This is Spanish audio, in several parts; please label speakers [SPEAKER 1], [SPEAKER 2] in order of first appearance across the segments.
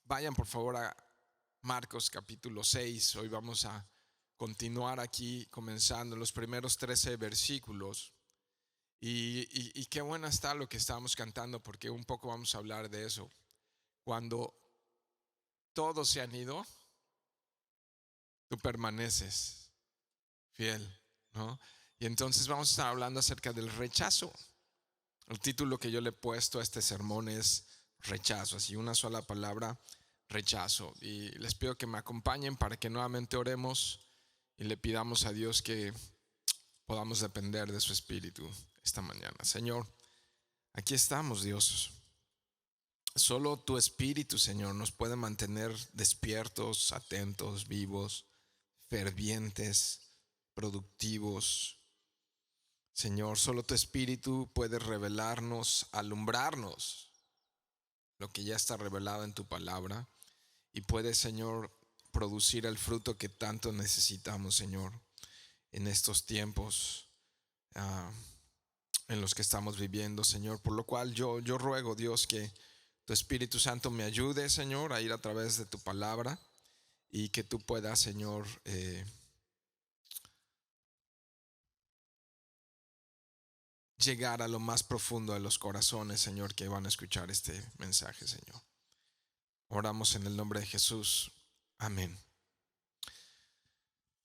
[SPEAKER 1] Vayan por favor a Marcos capítulo 6. Hoy vamos a continuar aquí comenzando los primeros 13 versículos. Y qué bueno está lo que estábamos cantando, porque un poco vamos a hablar de eso. Cuando todos se han ido, tú permaneces fiel, ¿no? Y entonces vamos a estar hablando acerca del rechazo. El título que yo le he puesto a este sermón es rechazo, así una sola palabra: rechazo. Y les pido que me acompañen para que nuevamente oremos y le pidamos a Dios que podamos depender de su espíritu esta mañana. Señor, aquí estamos, Dios. Solo tu espíritu, Señor, nos puede mantener despiertos, atentos, vivos, fervientes, productivos. Señor, solo tu espíritu puede revelarnos, alumbrarnos lo que ya está revelado en tu palabra, y puede, Señor, producir el fruto que tanto necesitamos, Señor, en estos tiempos en los que estamos viviendo, Señor. Por lo cual yo ruego, Dios, que tu Espíritu Santo me ayude, Señor, a ir a través de tu palabra, y que tú puedas, Señor, llegar a lo más profundo de los corazones, Señor, que van a escuchar este mensaje, Señor. Oramos en el nombre de Jesús. Amén.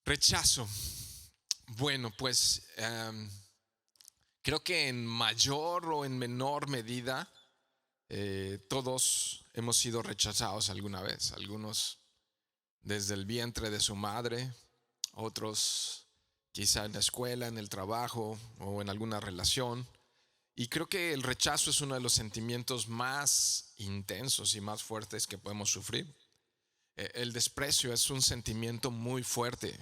[SPEAKER 1] Rechazo. Bueno, pues creo que en mayor o en menor medida todos hemos sido rechazados alguna vez. Algunos desde el vientre de su madre, otros quizá en la escuela, en el trabajo o en alguna relación. Y creo que el rechazo es uno de los sentimientos más intensos y más fuertes que podemos sufrir. El desprecio es un sentimiento muy fuerte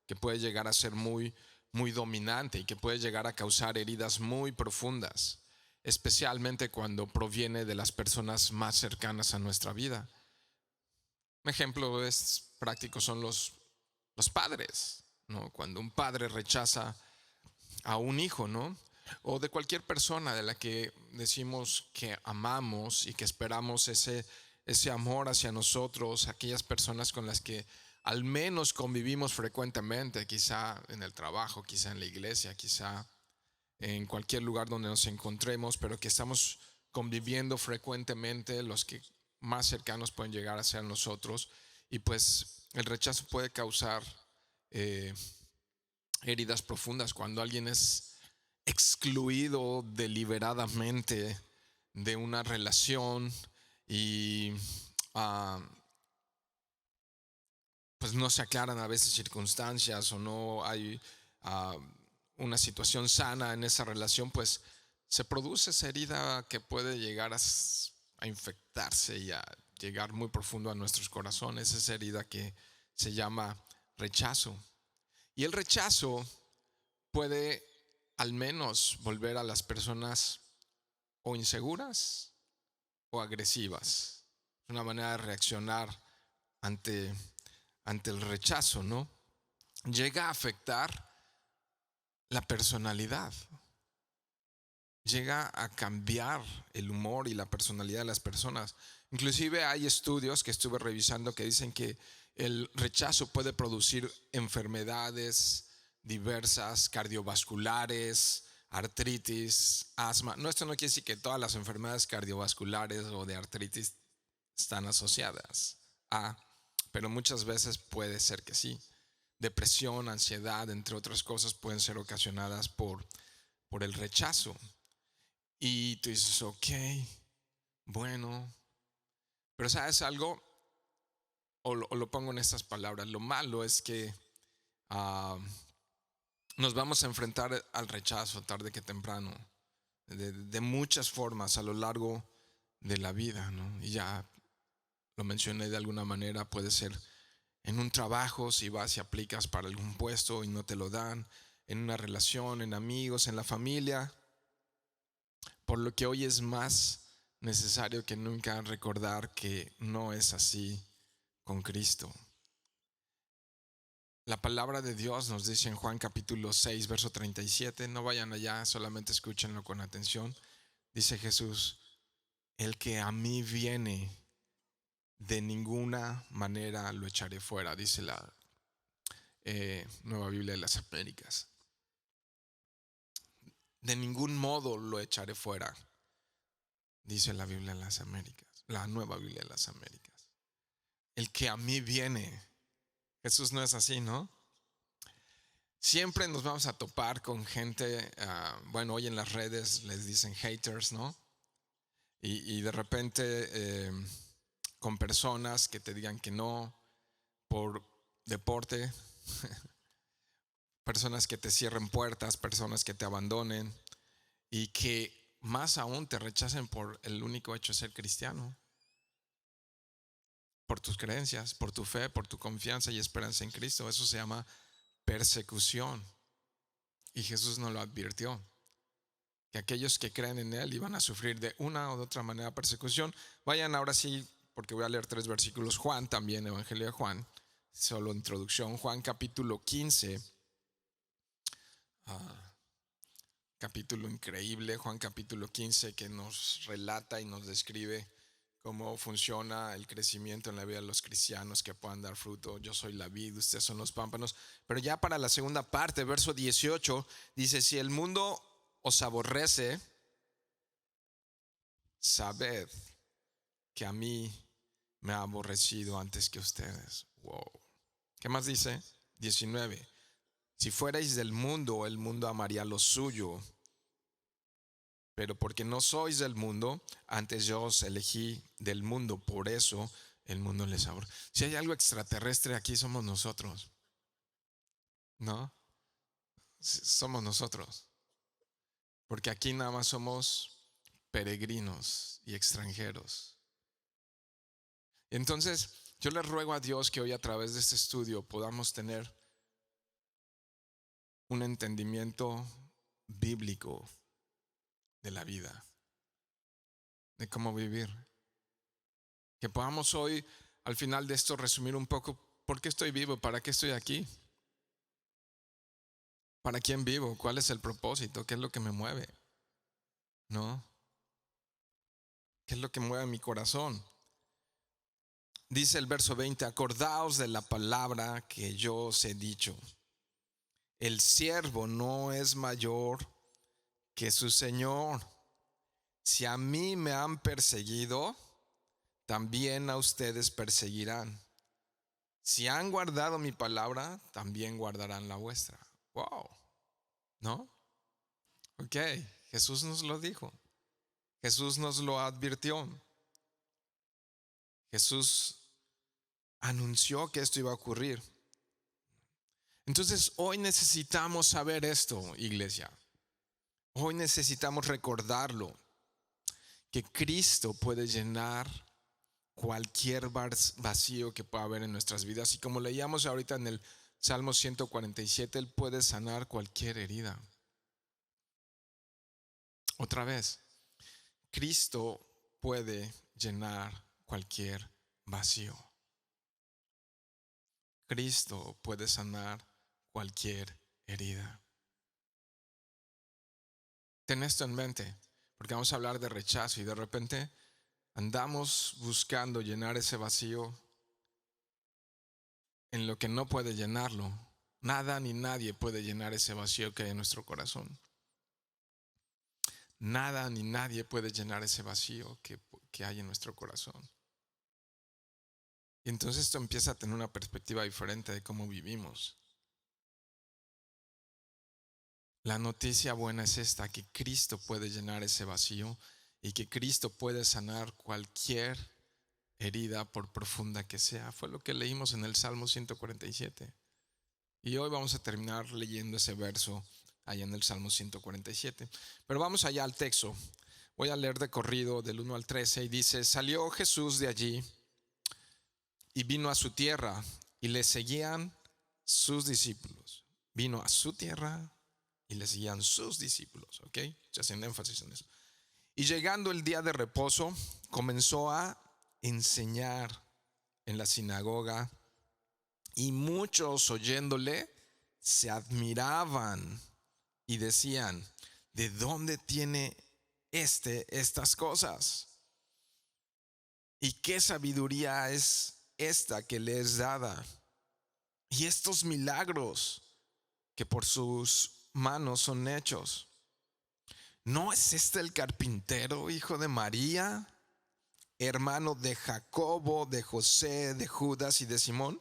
[SPEAKER 1] que puede llegar a ser muy dominante y que puede llegar a causar heridas muy profundas, especialmente cuando proviene de las personas más cercanas a nuestra vida. Un ejemplo es práctico son los padres, ¿no? Cuando un padre rechaza a un hijo, ¿no? O de cualquier persona de la que decimos que amamos y que esperamos ese amor hacia nosotros, aquellas personas con las que al menos convivimos frecuentemente, quizá en el trabajo, quizá en la iglesia, quizá en cualquier lugar donde nos encontremos, pero que estamos conviviendo frecuentemente, los que más cercanos pueden llegar a ser nosotros. Y pues el rechazo puede causar eh, heridas profundas cuando alguien es excluido deliberadamente de una relación y uh, pues no se aclaran a veces circunstancias, o no hay uh, una situación sana en esa relación, pues se produce esa herida que puede llegar a infectarse y a llegar muy profundo a nuestros corazones, esa herida que se llama rechazo. Y el rechazo puede al menos volver a las personas o inseguras o agresivas. Es una manera de reaccionar ante, ante el rechazo, ¿no? Llega a afectar la personalidad, llega a cambiar el humor y la personalidad de las personas. Inclusive hay estudios que estuve revisando que dicen que el rechazo puede producir enfermedades diversas, cardiovasculares, artritis, asma. No, esto no quiere decir que todas las enfermedades cardiovasculares o de artritis están asociadas a, pero muchas veces puede ser que sí. Depresión, ansiedad, entre otras cosas, pueden ser ocasionadas por el rechazo. Y tú dices, ok, bueno, pero ¿sabes algo? O lo pongo en estas palabras: lo malo es que uh, nos vamos a enfrentar al rechazo tarde que temprano, de muchas formas a lo largo de la vida, ¿no? Y ya lo mencioné de alguna manera: puede ser en un trabajo, si vas y aplicas para algún puesto y no te lo dan; en una relación, en amigos, en la familia. Por lo que hoy es más necesario que nunca recordar que no es así con Cristo. La palabra de Dios nos dice en Juan capítulo 6, verso 37, no vayan allá, solamente escúchenlo con atención. Dice Jesús: el que a mí viene de ninguna manera lo echaré fuera, dice la Nueva Biblia de las Américas. De ningún modo lo echaré fuera, dice la Biblia de las Américas, la Nueva Biblia de las Américas. El que a mí viene. Jesús no es así, ¿no? Siempre nos vamos a topar con gente, bueno, hoy en las redes les dicen haters, ¿no? Y de repente con personas que te digan que no por deporte, personas que te cierren puertas, personas que te abandonen y que más aún te rechacen por el único hecho de ser cristiano, por tus creencias, por tu fe, por tu confianza y esperanza en Cristo. Eso se llama persecución. Y Jesús nos lo advirtió, que aquellos que creen en Él iban a sufrir de una o de otra manera persecución. Vayan ahora sí, porque voy a leer 3 versículos. Juan también, Evangelio de Juan, solo introducción. Juan capítulo 15. Capítulo increíble, Juan capítulo 15, que nos relata y nos describe cómo funciona el crecimiento en la vida de los cristianos que puedan dar fruto. Yo soy la vid, ustedes son los pámpanos. Pero ya para la segunda parte, verso 18, dice: si el mundo os aborrece, sabed que a mí me ha aborrecido antes que ustedes. Wow. ¿Qué más dice? 19. Si fuerais del mundo, el mundo amaría lo suyo. Pero porque no sois del mundo, antes yo os elegí del mundo, por eso el mundo les aborrece. Si hay algo extraterrestre aquí, somos nosotros, ¿no? Somos nosotros. Porque aquí nada más somos peregrinos y extranjeros. Entonces, yo le ruego a Dios que hoy a través de este estudio podamos tener un entendimiento bíblico de la vida, de cómo vivir. Que podamos hoy, al final de esto, resumir un poco por qué estoy vivo, para qué estoy aquí, para quién vivo, cuál es el propósito, qué es lo que me mueve, ¿no? ¿Qué es lo que mueve mi corazón? Dice el verso 20: acordaos de la palabra que yo os he dicho. El siervo no es mayor que su Señor. Si a mí me han perseguido, también a ustedes perseguirán. Si han guardado mi palabra, también guardarán la vuestra. Wow, ¿no? Ok, Jesús nos lo dijo. Jesús nos lo advirtió. Jesús anunció que esto iba a ocurrir. Entonces hoy necesitamos saber esto, iglesia. Hoy necesitamos recordarlo, que Cristo puede llenar cualquier vacío que pueda haber en nuestras vidas. Y como leíamos ahorita en el Salmo 147, Él puede sanar cualquier herida. Otra vez, Cristo puede llenar cualquier vacío. Cristo puede sanar cualquier herida. Ten esto en mente, porque vamos a hablar de rechazo y de repente andamos buscando llenar ese vacío en lo que no puede llenarlo. Nada ni nadie puede llenar ese vacío que hay en nuestro corazón. Nada ni nadie puede llenar ese vacío que hay en nuestro corazón. Y entonces esto empieza a tener una perspectiva diferente de cómo vivimos. La noticia buena es esta, que Cristo puede llenar ese vacío y que Cristo puede sanar cualquier herida por profunda que sea. Fue lo que leímos en el Salmo 147. Y hoy vamos a terminar leyendo ese verso allá en el Salmo 147. Pero vamos allá al texto. Voy a leer de corrido del 1 al 13 y dice: salió Jesús de allí y vino a su tierra y le seguían sus discípulos. Vino a su tierra y le seguían sus discípulos. ¿Ok? Se hacen énfasis en eso. Y llegando el día de reposo, comenzó a enseñar en la sinagoga, y muchos oyéndole se admiraban y decían: ¿de dónde tiene estas cosas? ¿Y qué sabiduría es esta que le es dada? Y estos milagros que por sus manos son hechos. ¿No es este el carpintero, hijo de María, hermano de Jacobo, de José, de Judas y de Simón?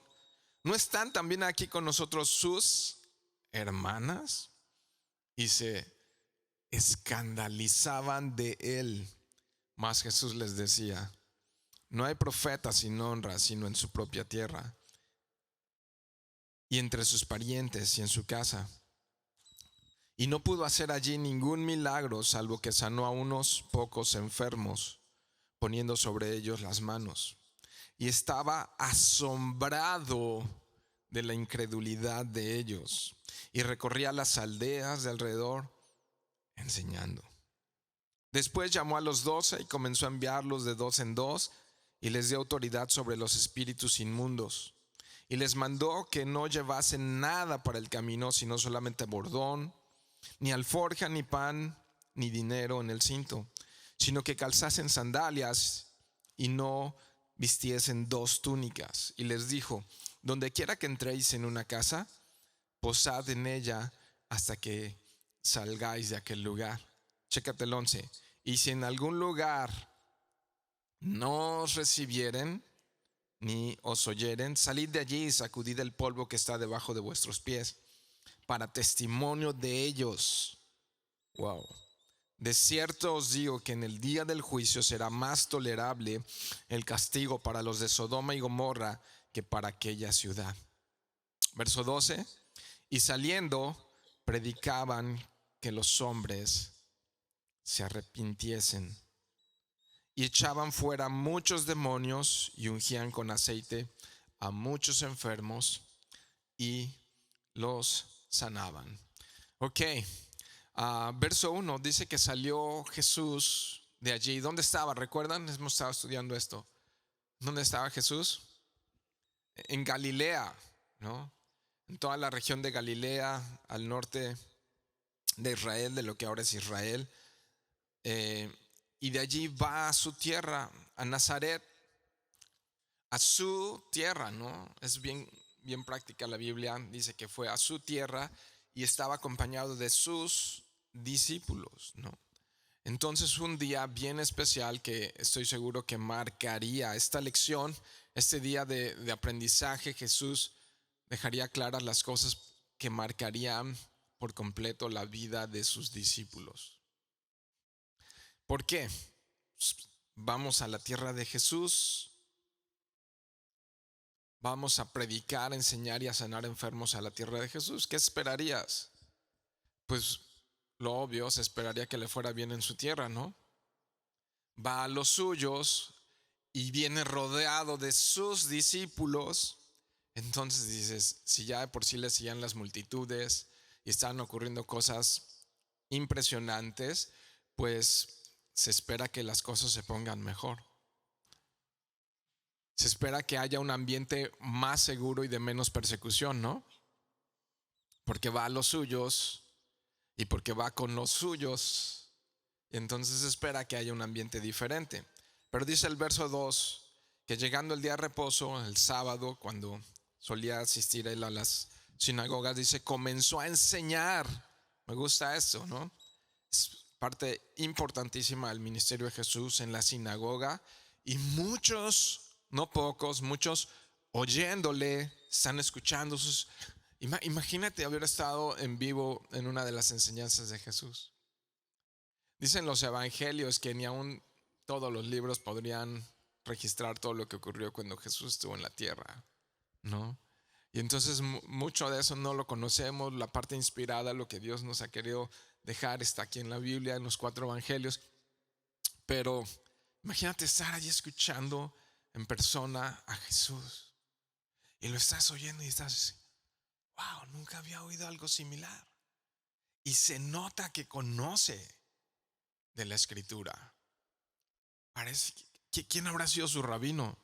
[SPEAKER 1] ¿No están también aquí con nosotros sus hermanas? Y se escandalizaban de él. Mas Jesús les decía: no hay profeta sin honra, sino en su propia tierra, y entre sus parientes y en su casa. Y no pudo hacer allí ningún milagro, salvo que sanó a unos pocos enfermos, poniendo sobre ellos las manos. Y estaba asombrado de la incredulidad de ellos, y recorría las aldeas de alrededor enseñando. Después llamó a los 12 y comenzó a enviarlos de dos en dos, y les dio autoridad sobre los espíritus inmundos. Y les mandó que no llevasen nada para el camino, sino solamente bordón, ni alforja, ni pan, ni dinero en el cinto, sino que calzasen sandalias y no vistiesen dos túnicas. Y les dijo: donde quiera que entréis en una casa, posad en ella hasta que salgáis de aquel lugar. Chécate el 11. Y si en algún lugar no os recibieren ni os oyeren, salid de allí y sacudid el polvo que está debajo de vuestros pies, para testimonio de ellos. Wow. De cierto os digo que en el día del juicio será más tolerable el castigo para los de Sodoma y Gomorra que para aquella ciudad. Verso 12. Y saliendo, predicaban que los hombres se arrepintiesen, y echaban fuera muchos demonios y ungían con aceite a muchos enfermos y los sanaban. Ok, verso 1 dice que salió Jesús de allí. ¿Dónde estaba? ¿Recuerdan? Hemos estado estudiando esto. ¿Dónde estaba Jesús? En Galilea, ¿no? En toda la región de Galilea, al norte de Israel, de lo que ahora es Israel. Y de allí va a su tierra, a Nazaret, a su tierra, ¿no? Es bien práctica la Biblia. Dice que fue a su tierra y estaba acompañado de sus discípulos, ¿no? Entonces, un día bien especial que estoy seguro que marcaría esta lección, este día de aprendizaje. Jesús dejaría claras las cosas que marcarían por completo la vida de sus discípulos. ¿Por qué? Vamos a la tierra de Jesús, vamos a predicar, enseñar y a sanar enfermos a la tierra de Jesús. ¿Qué esperarías? Pues lo obvio, se esperaría que le fuera bien en su tierra, ¿no? Va a los suyos y viene rodeado de sus discípulos. Entonces dices, si ya de por sí le seguían las multitudes y estaban ocurriendo cosas impresionantes, pues se espera que las cosas se pongan mejor. Se espera que haya un ambiente más seguro y de menos persecución, ¿no? Porque va a los suyos y porque va con los suyos. Y entonces se espera que haya un ambiente diferente. Pero dice el verso 2 que llegando el día de reposo, el sábado, cuando solía asistir él a las sinagogas, dice, comenzó a enseñar. Me gusta esto, ¿no? Es parte importantísima del ministerio de Jesús en la sinagoga. Y muchos, no pocos, muchos oyéndole, están escuchando sus... Imagínate haber estado en vivo en una de las enseñanzas de Jesús. Dicen los evangelios que ni aún todos los libros podrían registrar todo lo que ocurrió cuando Jesús estuvo en la tierra, ¿no? Y entonces mucho de eso no lo conocemos. La parte inspirada, lo que Dios nos ha querido dejar, está aquí en la Biblia, en los 4 evangelios. Pero imagínate estar allí escuchando en persona a Jesús y lo estás oyendo y estás, wow, nunca había oído algo similar. Y se nota que conoce de la escritura. Parece que ¿quién habrá sido su rabino?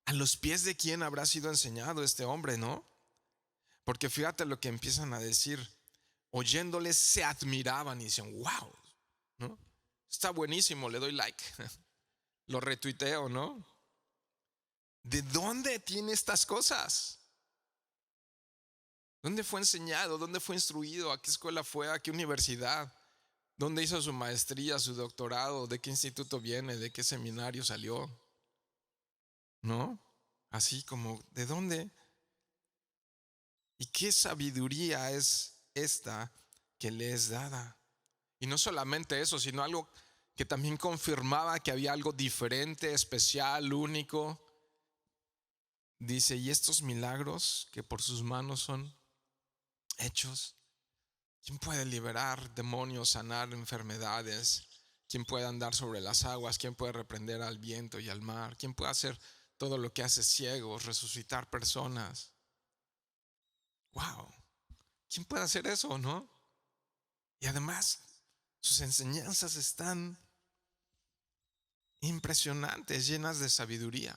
[SPEAKER 1] ¿A los pies de quién habrá sido enseñado este hombre, no? Porque fíjate lo que empiezan a decir. Oyéndoles se admiraban y decían, wow, ¿no? Está buenísimo, le doy like. lo retuiteo, ¿no? ¿De dónde tiene estas cosas? ¿Dónde fue enseñado? ¿Dónde fue instruido? ¿A qué escuela fue? ¿A qué universidad? ¿Dónde hizo su maestría, su doctorado? ¿De qué instituto viene? ¿De qué seminario salió? ¿No? Así como, ¿de dónde? ¿Y qué sabiduría es esta que le es dada? Y no solamente eso, sino algo que también confirmaba que había algo diferente, especial, único. Dice, y estos milagros que por sus manos son hechos, ¿quién puede liberar demonios, sanar enfermedades? ¿Quién puede andar sobre las aguas? ¿Quién puede reprender al viento y al mar? ¿Quién puede hacer todo lo que hace ciegos, resucitar personas? ¡Wow! ¿Quién puede hacer eso, no? Y además, sus enseñanzas están impresionantes, llenas de sabiduría.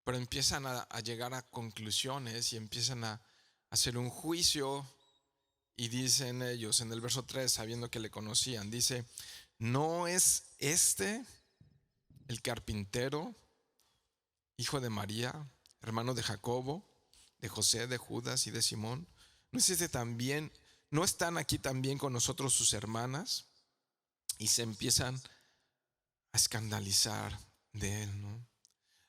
[SPEAKER 1] Pero empiezan a llegar a conclusiones y empiezan a hacer un juicio. Y dicen ellos en el verso 3, sabiendo que le conocían, dice, ¿no es este el carpintero, hijo de María, hermano de Jacobo, de José, de Judas y de Simón? ¿No es este también? ¿No están aquí también con nosotros sus hermanas? Y se empiezan a escandalizar de él, ¿no?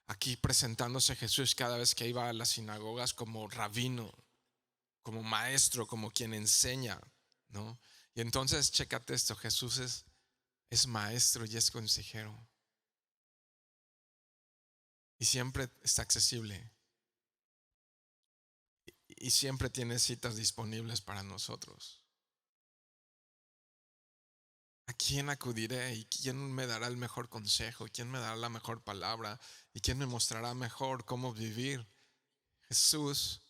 [SPEAKER 1] Aquí presentándose Jesús cada vez que iba a las sinagogas como rabino, como maestro, como quien enseña, ¿no? Y entonces, chécate esto, Jesús es maestro y es consejero. Y siempre está accesible. Y siempre tiene citas disponibles para nosotros. ¿A quién acudiré? ¿Y quién me dará el mejor consejo? ¿Quién me dará la mejor palabra? ¿Y quién me mostrará mejor cómo vivir? Jesús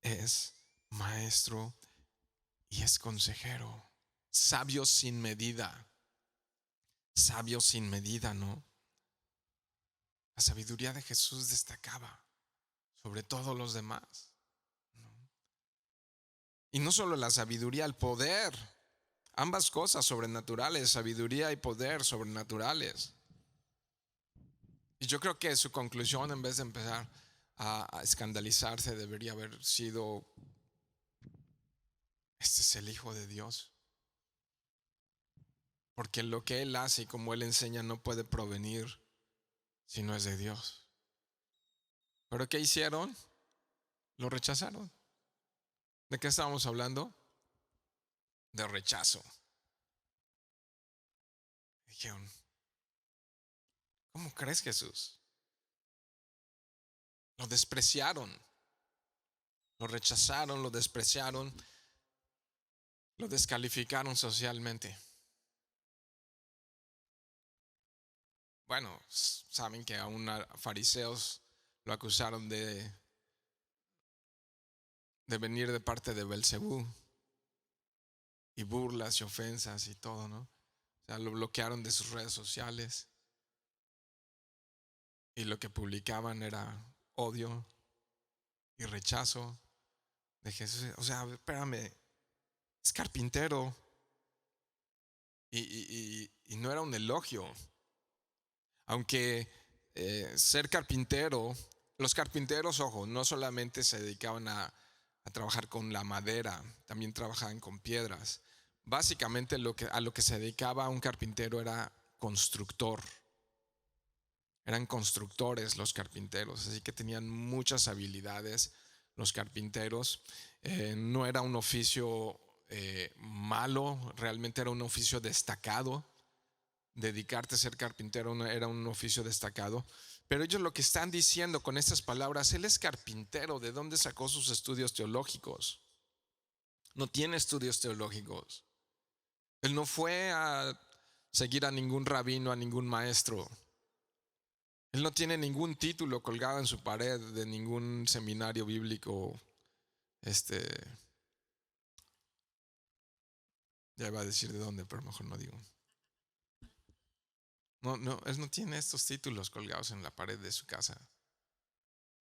[SPEAKER 1] es maestro y es consejero. Sabio sin medida. Sabio sin medida, ¿no? La sabiduría de Jesús destacaba sobre todos los demás, ¿no? Y no solo la sabiduría, el poder. Ambas cosas sobrenaturales, sabiduría y poder sobrenaturales. Y yo creo que su conclusión, en vez de empezar a escandalizarse, debería haber sido, este es el Hijo de Dios. Porque lo que Él hace y como Él enseña no puede provenir si no es de Dios. ¿Pero qué hicieron? Lo rechazaron. ¿De qué estábamos hablando? De rechazo. Dijeron, ¿cómo crees, Jesús? Lo despreciaron, lo rechazaron, lo despreciaron, lo descalificaron socialmente. Bueno, saben que aún a fariseos lo acusaron de venir de parte de Belcebú, y burlas y ofensas y todo, ¿no? O sea, lo bloquearon de sus redes sociales y lo que publicaban era odio y rechazo de Jesús. O sea, espérame, es carpintero. Y no era un elogio. Aunque ser carpintero, los carpinteros, ojo, no solamente se dedicaban a trabajar con la madera, también trabajaban con piedras. Básicamente a lo que se dedicaba un carpintero era constructor. Eran constructores los carpinteros, así que tenían muchas habilidades los carpinteros. No era un oficio malo, realmente era un oficio destacado. Dedicarte a ser carpintero era un oficio destacado. Pero ellos lo que están diciendo con estas palabras, él es carpintero. ¿De dónde sacó sus estudios teológicos? No tiene estudios teológicos. Él no fue a seguir a ningún rabino, a ningún maestro. Él no tiene ningún título colgado en su pared de ningún seminario bíblico. Ya iba a decir de dónde, pero mejor no digo. No, él no tiene estos títulos colgados en la pared de su casa,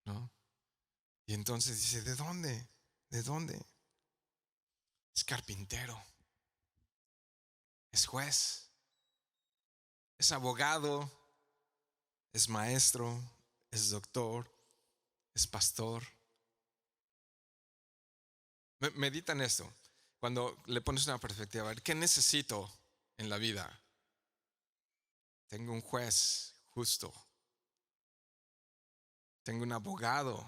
[SPEAKER 1] ¿no? Y entonces dice, ¿de dónde? ¿De dónde? Es carpintero, es juez, es abogado, es maestro, es doctor, es pastor. Medita en esto. Cuando le pones una perspectiva, a ver, ¿qué necesito en la vida? Tengo un juez justo. Tengo un abogado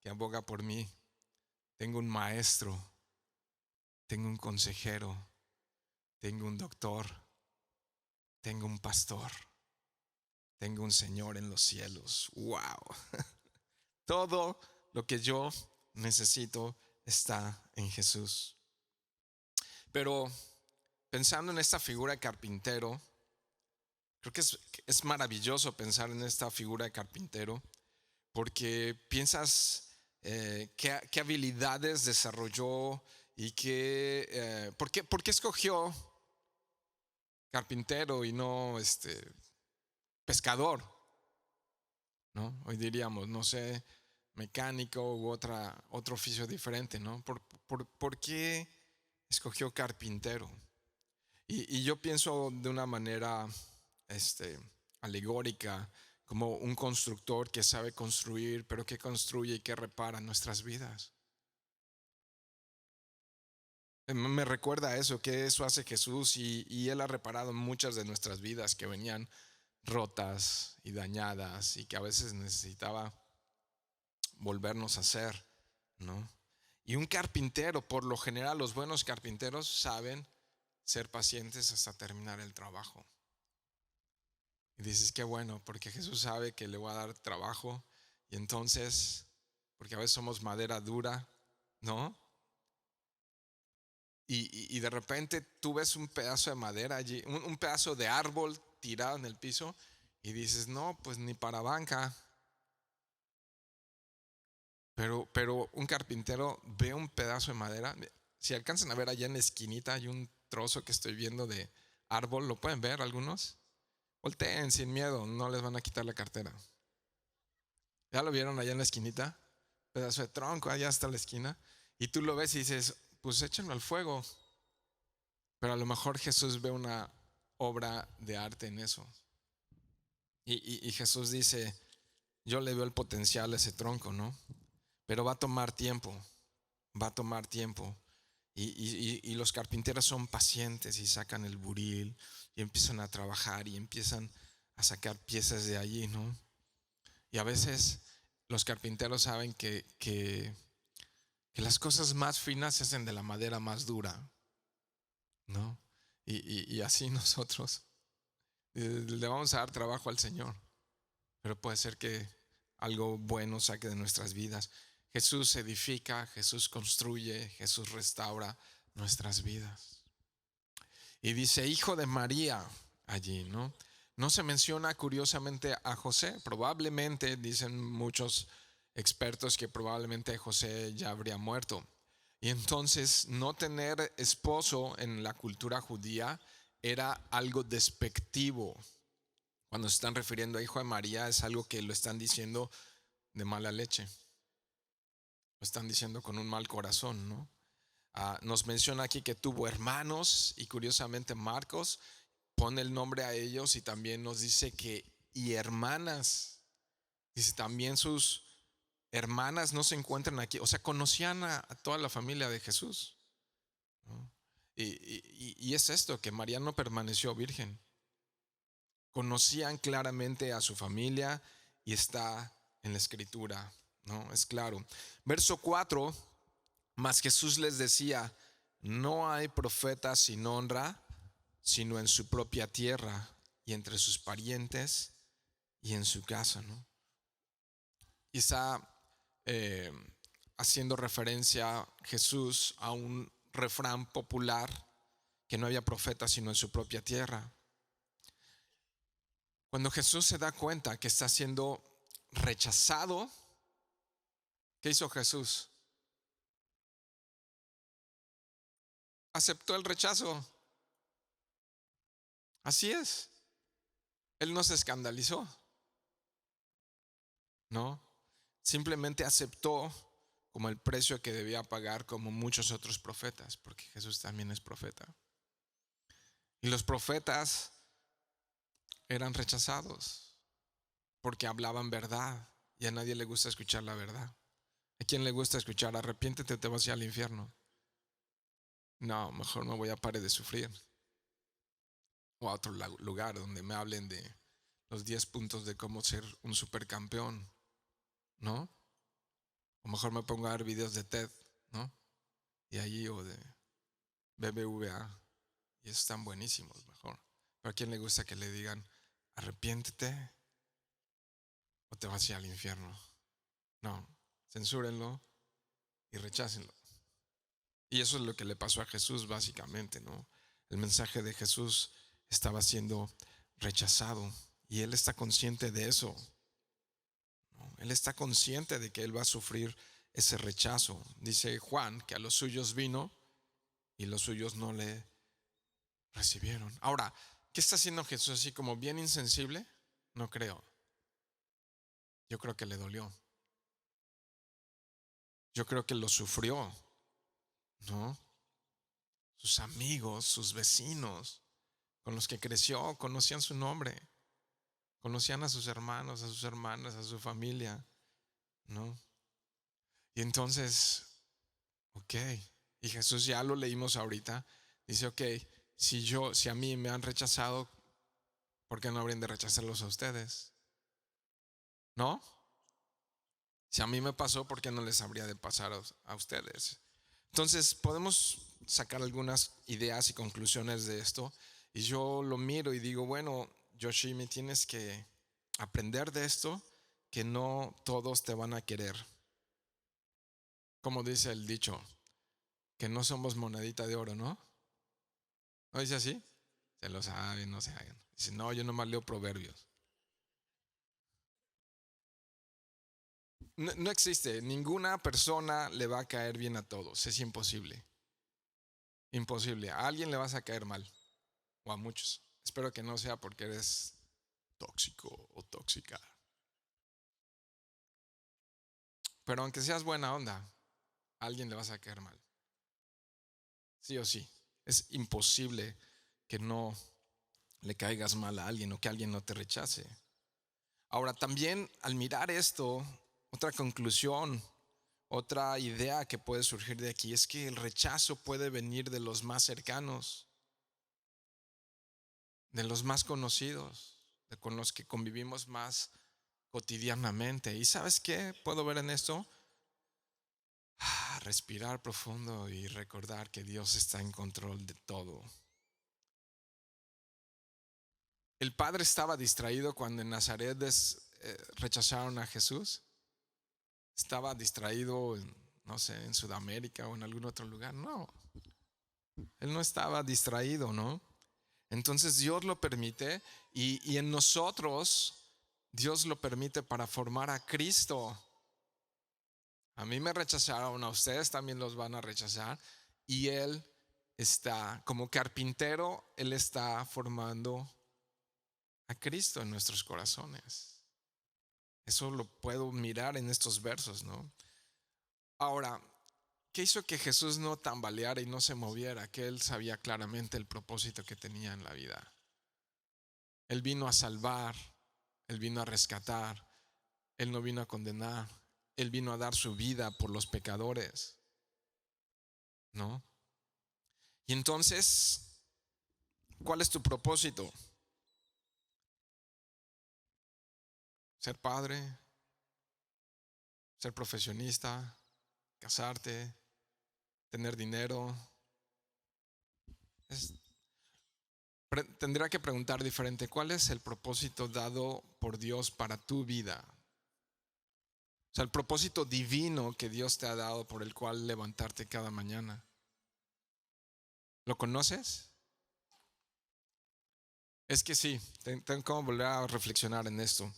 [SPEAKER 1] que aboga por mí. Tengo un maestro. Tengo un consejero. Tengo un doctor. Tengo un pastor. Tengo un Señor en los cielos. ¡Wow! Todo lo que yo necesito está en Jesús. Pero pensando en esta figura de carpintero, creo que es maravilloso pensar en esta figura de carpintero porque piensas qué habilidades desarrolló y por qué escogió carpintero y no pescador, ¿no? Hoy diríamos, no sé, mecánico u otro oficio diferente, ¿no? ¿Por qué escogió carpintero? Y yo pienso de una manera alegórica, como un constructor que sabe construir, pero que construye y que repara nuestras vidas. Me recuerda a eso, que eso hace Jesús y Él ha reparado muchas de nuestras vidas que venían rotas y dañadas y que a veces necesitaba volvernos a hacer, ¿no? Y un carpintero, por lo general, los buenos carpinteros saben ser pacientes hasta terminar el trabajo. Y dices, qué bueno, porque Jesús sabe que le voy a dar trabajo. Y entonces, porque a veces somos madera dura, ¿no? Y de repente tú ves un pedazo de madera allí, un pedazo de árbol tirado en el piso y dices, no, pues ni para banca. Pero un carpintero ve un pedazo de madera. Si alcanzan a ver allá en la esquinita hay un trozo que estoy viendo de árbol, ¿lo pueden ver algunos? Volteen sin miedo, no les van a quitar la cartera. ¿Ya lo vieron allá en la esquinita? Pedazo de tronco, allá hasta la esquina. Y tú lo ves y dices, pues échenlo al fuego. Pero a lo mejor Jesús ve una obra de arte en eso. Y Jesús dice, yo le veo el potencial a ese tronco, ¿no? Pero va a tomar tiempo, va a tomar tiempo. Y los carpinteros son pacientes y sacan el buril y empiezan a trabajar y empiezan a sacar piezas de allí, ¿no? Y a veces los carpinteros saben que las cosas más finas se hacen de la madera más dura, ¿no? Y así nosotros le vamos a dar trabajo al Señor, pero puede ser que algo bueno saque de nuestras vidas. Jesús edifica, Jesús construye, Jesús restaura nuestras vidas. Y dice hijo de María allí, ¿no? No se menciona curiosamente a José. Probablemente, dicen muchos expertos, que probablemente José ya habría muerto. Y entonces no tener esposo en la cultura judía era algo despectivo. Cuando se están refiriendo a hijo de María es algo que lo están diciendo de mala leche. Lo están diciendo con un mal corazón, ¿no? Nos menciona aquí que tuvo hermanos y curiosamente Marcos pone el nombre a ellos y también nos dice que y hermanas. Dice también sus hermanas no se encuentran aquí. O sea, conocían a toda la familia de Jesús, ¿no? Y es esto, que María no permaneció virgen. Conocían claramente a su familia y está en la escritura, ¿no? Es claro. Verso 4, mas Jesús les decía, no hay profeta sin honra, sino en su propia tierra y entre sus parientes y en su casa, ¿no? Y está haciendo referencia Jesús a un refrán popular, que no había profeta sino en su propia tierra. Cuando Jesús se da cuenta que está siendo rechazado, ¿qué hizo Jesús? Aceptó el rechazo. Así es. Él no se escandalizó, ¿no? Simplemente aceptó como el precio que debía pagar, como muchos otros profetas, porque Jesús también es profeta. Y los profetas eran rechazados. porque hablaban verdad y a nadie le gusta escuchar la verdad. ¿A quién le gusta escuchar arrepiéntete o te vas a ir al infierno? No, mejor me voy a parar de sufrir. O a otro lugar donde me hablen de los 10 puntos de cómo ser un supercampeón, ¿no? O mejor me pongo a ver videos de TED, ¿no? Y allí o de BBVA. Y esos están buenísimos, mejor. Pero ¿a quién le gusta que le digan arrepiéntete o te vas a ir al infierno? No, censúrenlo y rechácenlo. Y eso es lo que le pasó a Jesús básicamente, ¿no? El mensaje de Jesús estaba siendo rechazado y él está consciente de eso, ¿no? Él está consciente de que él va a sufrir ese rechazo. Dice Juan que a los suyos vino y los suyos no le recibieron. Ahora, ¿qué está haciendo Jesús así como bien insensible? No creo. Yo creo que le dolió. Yo creo que lo sufrió, ¿no? Sus amigos, sus vecinos, con los que creció, conocían su nombre, conocían a sus hermanos, a sus hermanas, a su familia, ¿no? Y entonces, ok, y Jesús ya lo leímos ahorita, dice, ok, si a mí me han rechazado, ¿por qué no habrían de rechazarlos a ustedes? ¿No? Si a mí me pasó, ¿por qué no les habría de pasar a ustedes? Entonces, podemos sacar algunas ideas y conclusiones de esto. Y yo lo miro y digo, bueno, Yoshi, me tienes que aprender de esto, que no todos te van a querer. Como dice el dicho, que no somos monedita de oro, ¿no? ¿No dice así? Se lo saben, no se hagan. Dice, no, yo nomás leo proverbios. No, no existe, ninguna persona le va a caer bien a todos, es imposible. Imposible, a alguien le vas a caer mal, o a muchos. Espero que no sea porque eres tóxico o tóxica. Pero aunque seas buena onda, a alguien le vas a caer mal. Sí o sí. Es imposible que no le caigas mal a alguien o que alguien no te rechace. Ahora, también al mirar esto, otra conclusión, otra idea que puede surgir de aquí es que el rechazo puede venir de los más cercanos, de los más conocidos, con los que convivimos más cotidianamente. ¿Y sabes qué puedo ver en esto? Respirar profundo y recordar que Dios está en control de todo. El padre estaba distraído cuando en Nazaret rechazaron a Jesús. Estaba distraído, no sé, en Sudamérica o en algún otro lugar. No, él no estaba distraído, ¿no? Entonces Dios lo permite y en nosotros Dios lo permite para formar a Cristo. A mí me rechazaron, a ustedes también los van a rechazar. Y Él está, como carpintero, Él está formando a Cristo en nuestros corazones. Eso lo puedo mirar en estos versos, ¿no? Ahora, ¿qué hizo que Jesús no tambaleara y no se moviera? Que Él sabía claramente el propósito que tenía en la vida. Él vino a salvar, Él vino a rescatar, Él no vino a condenar, Él vino a dar su vida por los pecadores, ¿no? Y entonces, ¿cuál es tu propósito? ¿Ser padre? ¿Ser profesionista? ¿Casarte? ¿Tener dinero? Es, tendría que preguntar diferente, ¿cuál es el propósito dado por Dios para tu vida? O sea, el propósito divino que Dios te ha dado por el cual levantarte cada mañana. ¿Lo conoces? Es que sí, tengo que volver a reflexionar en esto.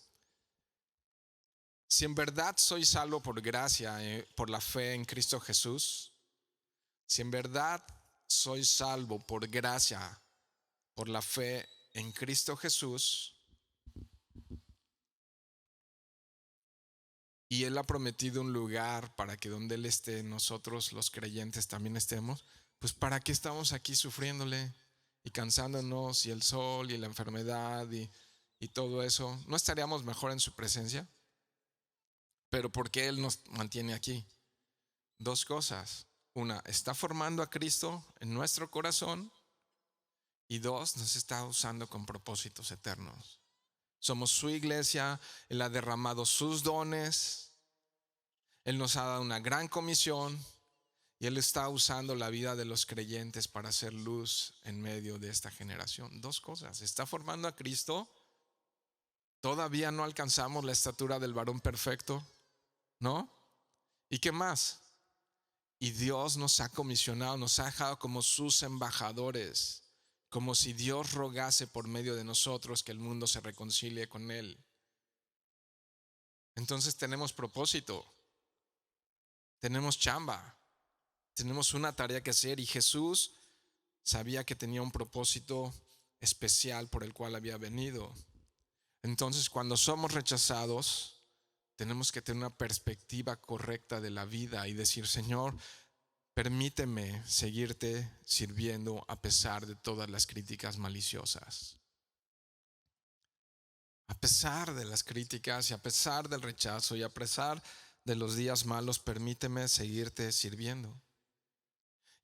[SPEAKER 1] Si en verdad soy salvo por gracia, por la fe en Cristo Jesús, si en verdad soy salvo por gracia, por la fe en Cristo Jesús, y Él ha prometido un lugar para que donde Él esté, nosotros los creyentes también estemos, pues ¿para qué estamos aquí sufriéndole y cansándonos y el sol y la enfermedad y todo eso, ¿no estaríamos mejor en su presencia? Pero ¿por qué Él nos mantiene aquí? Dos cosas. Una, está formando a Cristo en nuestro corazón, y dos, nos está usando con propósitos eternos. Somos su iglesia, Él ha derramado sus dones, Él nos ha dado una gran comisión y Él está usando la vida de los creyentes para hacer luz en medio de esta generación. Dos cosas, está formando a Cristo, todavía no alcanzamos la estatura del varón perfecto, ¿no? ¿Y qué más? Y Dios nos ha comisionado, nos ha dejado como sus embajadores, como si Dios rogase por medio de nosotros que el mundo se reconcilie con Él. Entonces tenemos propósito, tenemos chamba, tenemos una tarea que hacer, y Jesús sabía que tenía un propósito especial por el cual había venido. Entonces, cuando somos rechazados, tenemos que tener una perspectiva correcta de la vida y decir: Señor, permíteme seguirte sirviendo a pesar de todas las críticas maliciosas. A pesar de las críticas y a pesar del rechazo y a pesar de los días malos, permíteme seguirte sirviendo.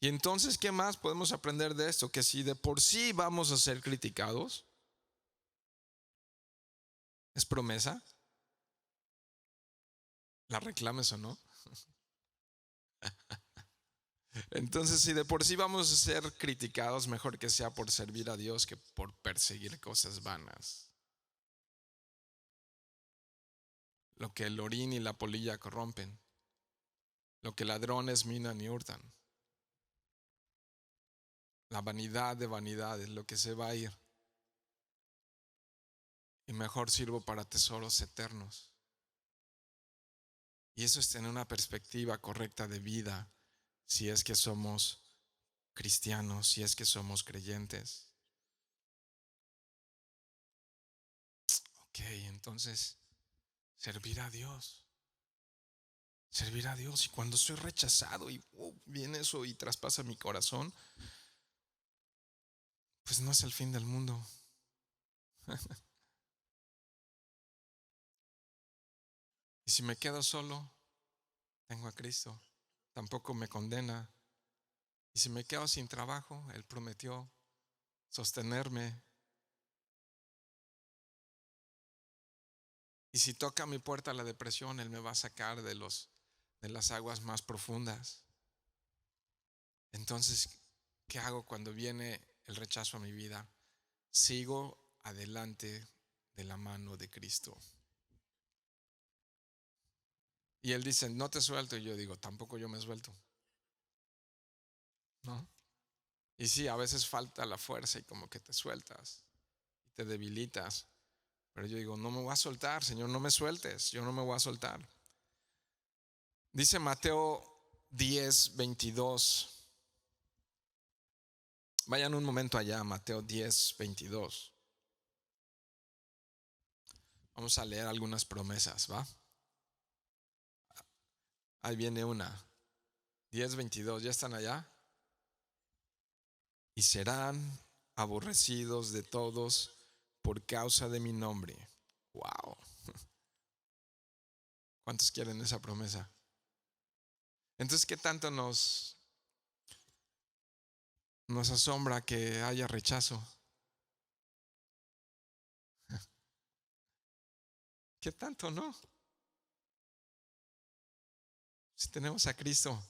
[SPEAKER 1] Y entonces, ¿qué más podemos aprender de esto? Que si de por sí vamos a ser criticados, ¿es promesa? ¿La reclames o no? Entonces, si de por sí vamos a ser criticados, mejor que sea por servir a Dios que por perseguir cosas vanas. Lo que el orín y la polilla corrompen, lo que ladrones minan y hurtan. La vanidad de vanidades, lo que se va a ir. Y mejor sirvo para tesoros eternos. Y eso es tener una perspectiva correcta de vida, si es que somos cristianos, si es que somos creyentes. Ok, entonces, servir a Dios. Servir a Dios. Y cuando soy rechazado y viene eso y traspasa mi corazón, pues no es el fin del mundo. Y si me quedo solo, tengo a Cristo. Tampoco me condena. Y si me quedo sin trabajo, Él prometió sostenerme. Y si toca mi puerta la depresión, Él me va a sacar de las aguas más profundas. Entonces, ¿qué hago cuando viene el rechazo a mi vida? Sigo adelante de la mano de Cristo. Y Él dice: no te suelto. Y yo digo: tampoco yo me suelto, ¿no? Y sí, a veces falta la fuerza y como que te sueltas y te debilitas. Pero yo digo: no me voy a soltar, Señor, no me sueltes, yo no me voy a soltar. Dice Mateo 10:22. Vayan un momento allá, Mateo 10:22. Vamos a leer algunas promesas, ¿va? Ahí viene una. 10:22, ¿ya están allá? Y serán aborrecidos de todos por causa de mi nombre. Wow. ¿Cuántos quieren esa promesa? Entonces, ¿qué tanto nos asombra que haya rechazo? ¿Qué tanto, no? Si tenemos a Cristo.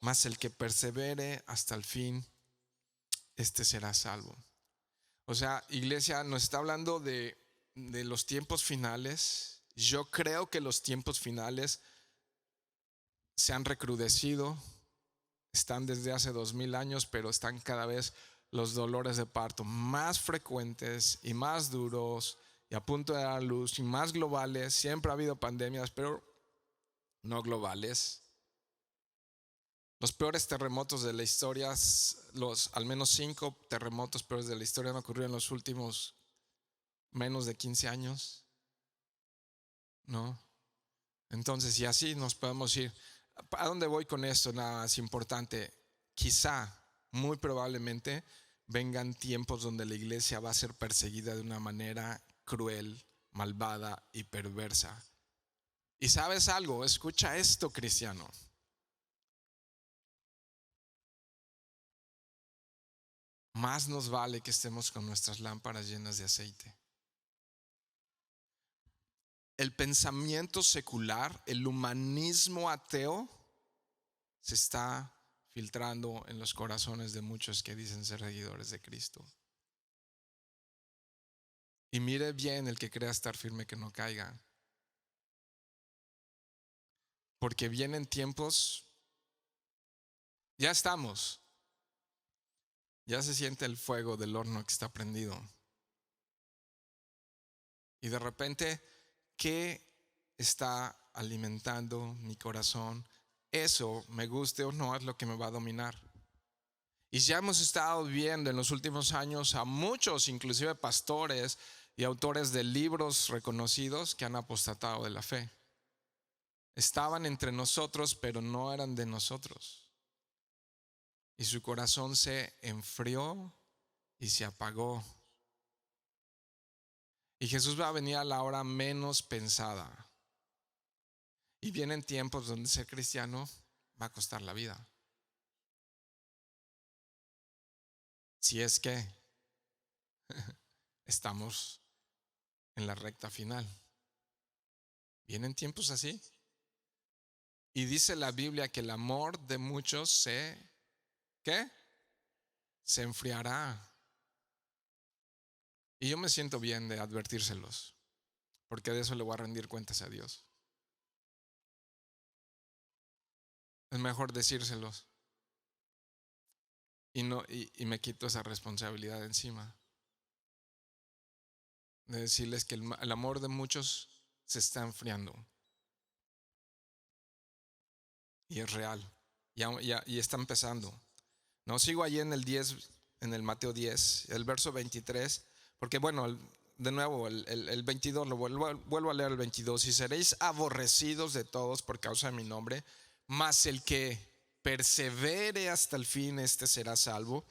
[SPEAKER 1] Mas el que persevere hasta el fin, este será salvo. O sea, iglesia, nos está hablando de los tiempos finales. Yo creo que los tiempos finales se han recrudecido. Están desde hace 2000 años, pero están cada vez los dolores de parto más frecuentes y más duros y a punto de dar luz y más globales. Siempre ha habido pandemias, pero no globales. Los peores terremotos de la historia, al menos 5 terremotos peores de la historia han ocurrido en los últimos menos de 15 años, ¿no? Entonces, y así nos podemos ir. ¿A dónde voy con esto? Nada, es importante. Quizá, muy probablemente, vengan tiempos donde la iglesia va a ser perseguida de una manera cruel, malvada y perversa. Y sabes algo, escucha esto, cristiano. Más nos vale que estemos con nuestras lámparas llenas de aceite. El pensamiento secular, el humanismo ateo, se está filtrando en los corazones de muchos que dicen ser seguidores de Cristo. Y mire bien el que crea estar firme que no caiga. Porque vienen tiempos, ya estamos, ya se siente el fuego del horno que está prendido. Y de repente, ¿qué está alimentando mi corazón? Eso, me guste o no, es lo que me va a dominar. Y ya hemos estado viendo en los últimos años a muchos, inclusive pastores y autores de libros reconocidos, que han apostatado de la fe. Estaban entre nosotros, pero no eran de nosotros. Y su corazón se enfrió y se apagó. Y Jesús va a venir a la hora menos pensada. Y vienen tiempos donde ser cristiano va a costar la vida. Si es que estamos en la recta final. Vienen tiempos así. Y dice la Biblia que el amor de muchos ¿qué? Se enfriará. Y yo me siento bien de advertírselos, porque de eso le voy a rendir cuentas a Dios. Es mejor decírselos y me quito esa responsabilidad de encima. De decirles que el amor de muchos se está enfriando. Y es real. Y está empezando. No, sigo allí en el 10, en el Mateo 10, el verso 23, porque bueno, de nuevo el 22, vuelvo a leer el 22. Y seréis aborrecidos de todos por causa de mi nombre, mas el que persevere hasta el fin, este será salvo.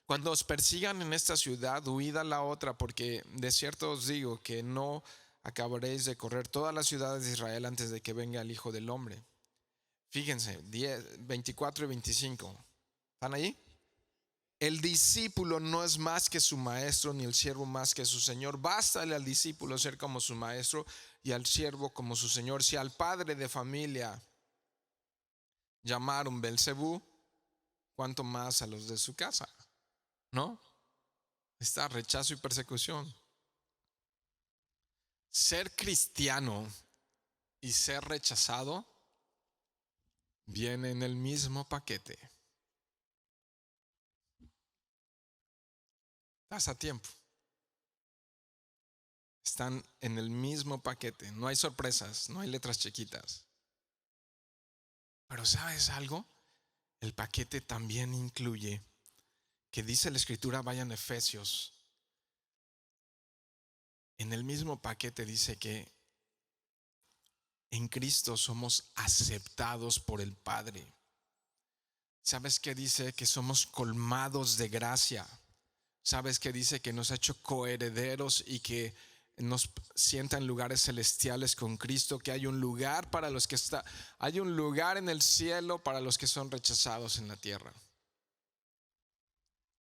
[SPEAKER 1] Cuando os persigan en esta ciudad, huid a la otra, porque de cierto os digo que no acabaréis de correr todas las ciudades de Israel antes de que venga el Hijo del Hombre. Fíjense, 24 y 25. ¿Están ahí? El discípulo no es más que su maestro, ni el siervo más que su señor. Bástale al discípulo ser como su maestro y al siervo como su señor. Si al padre de familia llamaron Belcebú, cuánto más a los de su casa, ¿no? Está rechazo y persecución. Ser cristiano y ser rechazado viene en el mismo paquete. Estás a tiempo. Están en el mismo paquete. No hay sorpresas, no hay letras chiquitas. Pero ¿sabes algo? El paquete también incluye, que dice la escritura, vayan a Efesios. En el mismo paquete dice que en Cristo somos aceptados por el Padre. ¿Sabes qué dice? Que somos colmados de gracia. ¿Sabes qué dice? Que nos ha hecho coherederos y que nos sienta en lugares celestiales con Cristo, que hay un lugar para los que hay un lugar en el cielo para los que son rechazados en la tierra.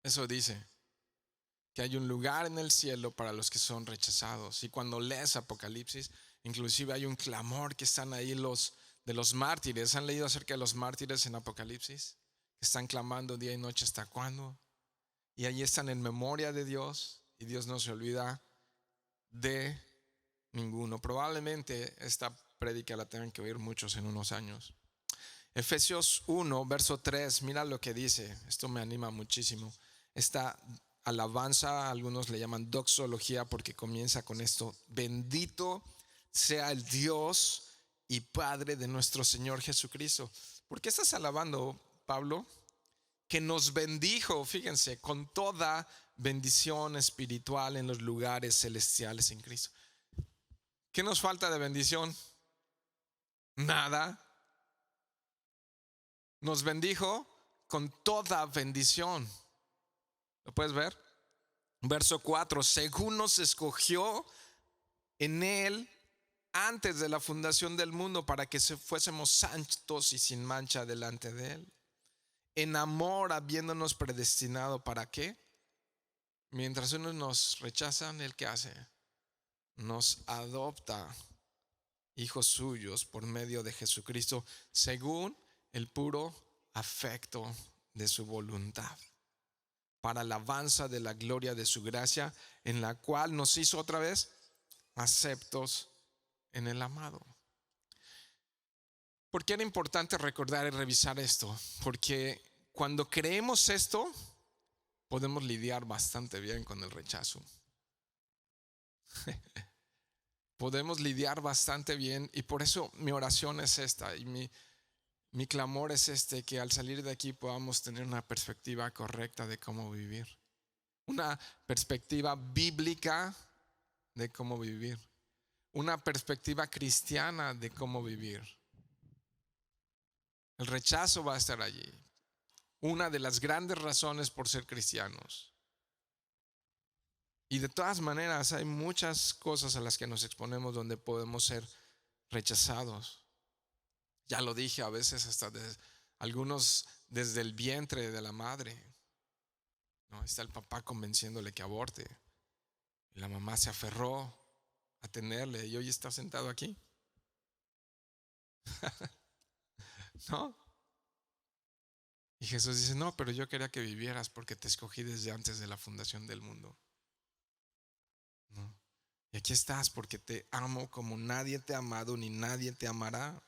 [SPEAKER 1] Eso dice, que hay un lugar en el cielo para los que son rechazados. Y cuando lees Apocalipsis, inclusive hay un clamor que están ahí de los mártires. ¿Han leído acerca de los mártires en Apocalipsis? Que están clamando día y noche, ¿hasta cuándo? Y allí están en memoria de Dios, y Dios no se olvida de ninguno. Probablemente esta prédica la tengan que oír muchos en unos años. Efesios 1, verso 3, mira lo que dice. Esto me anima muchísimo. Esta alabanza, algunos le llaman doxología, porque comienza con esto: bendito sea el Dios y Padre de nuestro Señor Jesucristo. ¿Por qué estás alabando, Pablo? Que nos bendijo, fíjense, con toda bendición espiritual en los lugares celestiales en Cristo. ¿Qué nos falta de bendición? Nada. Nos bendijo con toda bendición. ¿Lo puedes ver? Verso 4, según nos escogió en Él antes de la fundación del mundo para que fuésemos santos y sin mancha delante de Él. En amor, habiéndonos predestinado, ¿para qué? Mientras unos nos rechazan, ¿Él qué hace? Nos adopta hijos suyos por medio de Jesucristo, según el puro afecto de su voluntad, para alabanza de la gloria de su gracia, en la cual nos hizo otra vez aceptos en el amado. ¿Por qué era importante recordar y revisar esto? Porque cuando creemos esto, podemos lidiar bastante bien con el rechazo. Podemos lidiar bastante bien, y por eso mi oración es esta, y mi clamor es este: que al salir de aquí podamos tener una perspectiva correcta de cómo vivir, una perspectiva bíblica de cómo vivir, una perspectiva cristiana de cómo vivir. El rechazo va a estar allí, una de las grandes razones por ser cristianos. Y de todas maneras hay muchas cosas a las que nos exponemos donde podemos ser rechazados. Ya lo dije, a veces hasta algunos desde el vientre de la madre, ¿no? Está el papá convenciéndole que aborte, y la mamá se aferró a tenerle y hoy está sentado aquí. ¿No? Y Jesús dice: no, pero yo quería que vivieras porque te escogí desde antes de la fundación del mundo, ¿no? Y aquí estás porque te amo como nadie te ha amado ni nadie te amará.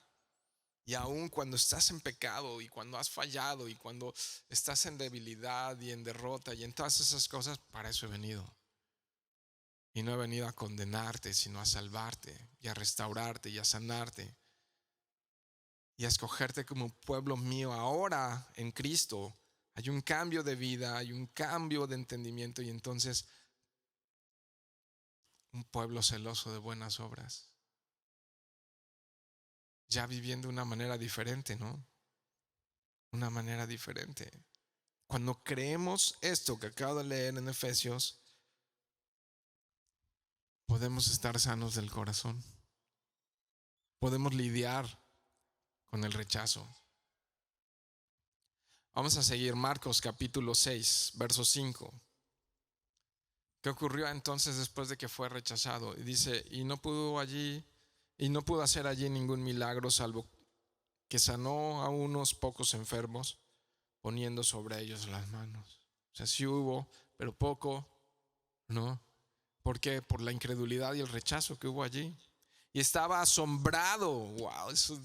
[SPEAKER 1] Y aun cuando estás en pecado y cuando has fallado y cuando estás en debilidad y en derrota y en todas esas cosas, para eso he venido. Y no he venido a condenarte, sino a salvarte y a restaurarte y a sanarte y a escogerte como pueblo mío. Ahora en Cristo hay un cambio de vida, hay un cambio de entendimiento, y entonces un pueblo celoso de buenas obras, ya viviendo de una manera diferente, ¿no? Una manera diferente. Cuando creemos esto que acabo de leer en Efesios, podemos estar sanos del corazón. Podemos lidiar con el rechazo. Vamos a seguir Marcos capítulo 6, verso 5. ¿Qué ocurrió entonces después de que fue rechazado? Y dice: y no pudo hacer allí ningún milagro, salvo que sanó a unos pocos enfermos, poniendo sobre ellos las manos. O sea, sí hubo, pero poco, ¿no? ¿Por qué? Por la incredulidad y el rechazo que hubo allí. Y estaba asombrado. Wow, eso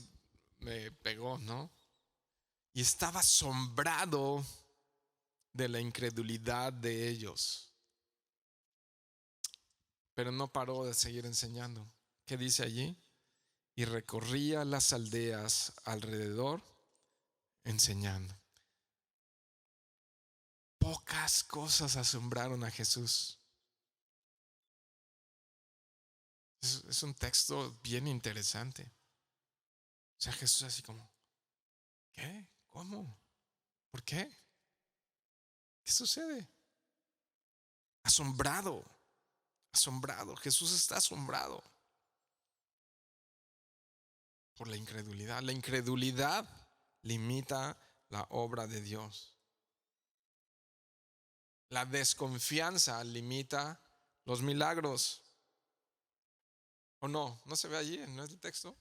[SPEAKER 1] me pegó, ¿no? Y estaba asombrado de la incredulidad de ellos. Pero no paró de seguir enseñando. ¿Qué dice allí? Y recorría las aldeas alrededor enseñando. Pocas cosas asombraron a Jesús. Es un texto bien interesante. O sea, Jesús así como: ¿qué? ¿Cómo? ¿Por qué? ¿Qué sucede? Asombrado, asombrado. Jesús está asombrado por la incredulidad. La incredulidad limita la obra de Dios. La desconfianza limita los milagros. ¿O no? ¿No se ve allí? ¿No es el texto?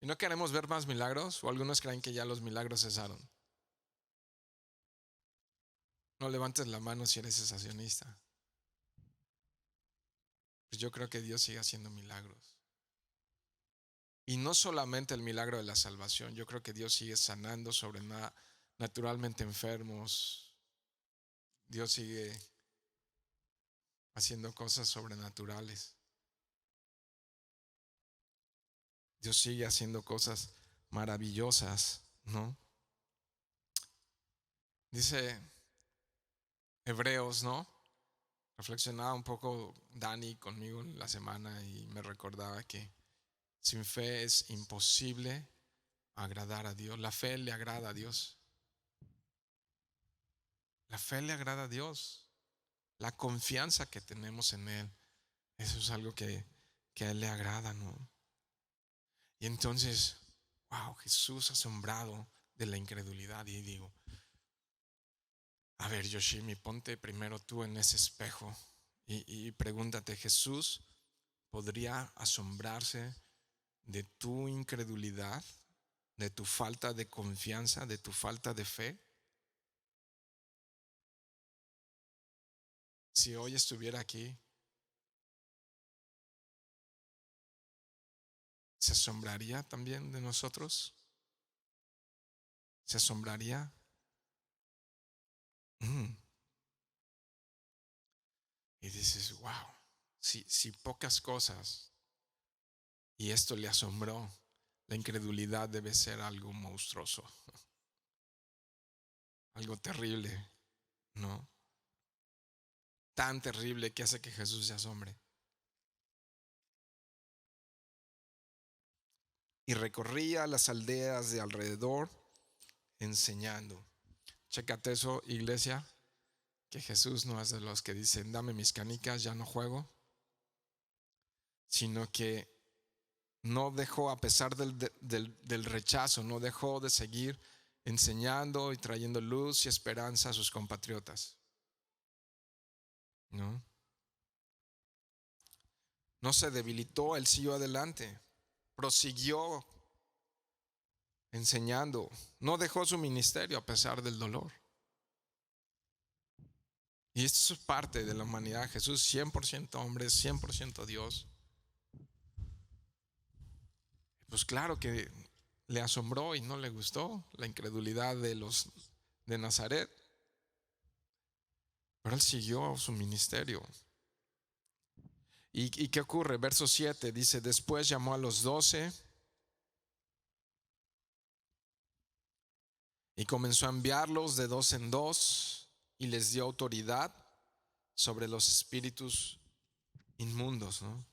[SPEAKER 1] ¿Y no queremos ver más milagros? ¿O algunos creen que ya los milagros cesaron? No levantes la mano si eres cesacionista. Pues yo creo que Dios sigue haciendo milagros. Y no solamente el milagro de la salvación. Yo creo que Dios sigue sanando naturalmente enfermos. Dios sigue haciendo cosas sobrenaturales. Dios sigue haciendo cosas maravillosas, ¿no? Dice Hebreos, ¿no? Reflexionaba un poco Dani conmigo en la semana y me recordaba que sin fe es imposible agradar a Dios. La fe le agrada a Dios. La fe le agrada a Dios. La confianza que tenemos en Él, eso es algo que a Él le agrada, ¿no? Y entonces, wow, Jesús asombrado de la incredulidad. Y digo, a ver, Yoshimi, ponte primero tú en ese espejo y pregúntate, ¿Jesús podría asombrarse de tu incredulidad, de tu falta de confianza, de tu falta de fe? Si hoy estuviera aquí, ¿se asombraría también de nosotros? ¿Se asombraría? Mm. Y dices, wow, si pocas cosas, y esto le asombró, la incredulidad debe ser algo monstruoso, algo terrible, ¿no? Tan terrible que hace que Jesús se asombre. Y recorría las aldeas de alrededor enseñando. Chécate eso, iglesia, que Jesús no es de los que dicen, dame mis canicas, ya no juego, sino que no dejó, a pesar del rechazo, no dejó de seguir enseñando y trayendo luz y esperanza a sus compatriotas. ¿No? No se debilitó, él siguió adelante, prosiguió enseñando, no dejó su ministerio a pesar del dolor. Y esto es parte de la humanidad. Jesús 100% hombre, 100% Dios. Pues claro que le asombró y no le gustó la incredulidad de los de Nazaret. Pero él siguió su ministerio. ¿Y qué ocurre? Verso 7 dice, después llamó a los 12 y comenzó a enviarlos de dos en dos y les dio autoridad sobre los espíritus inmundos, ¿no?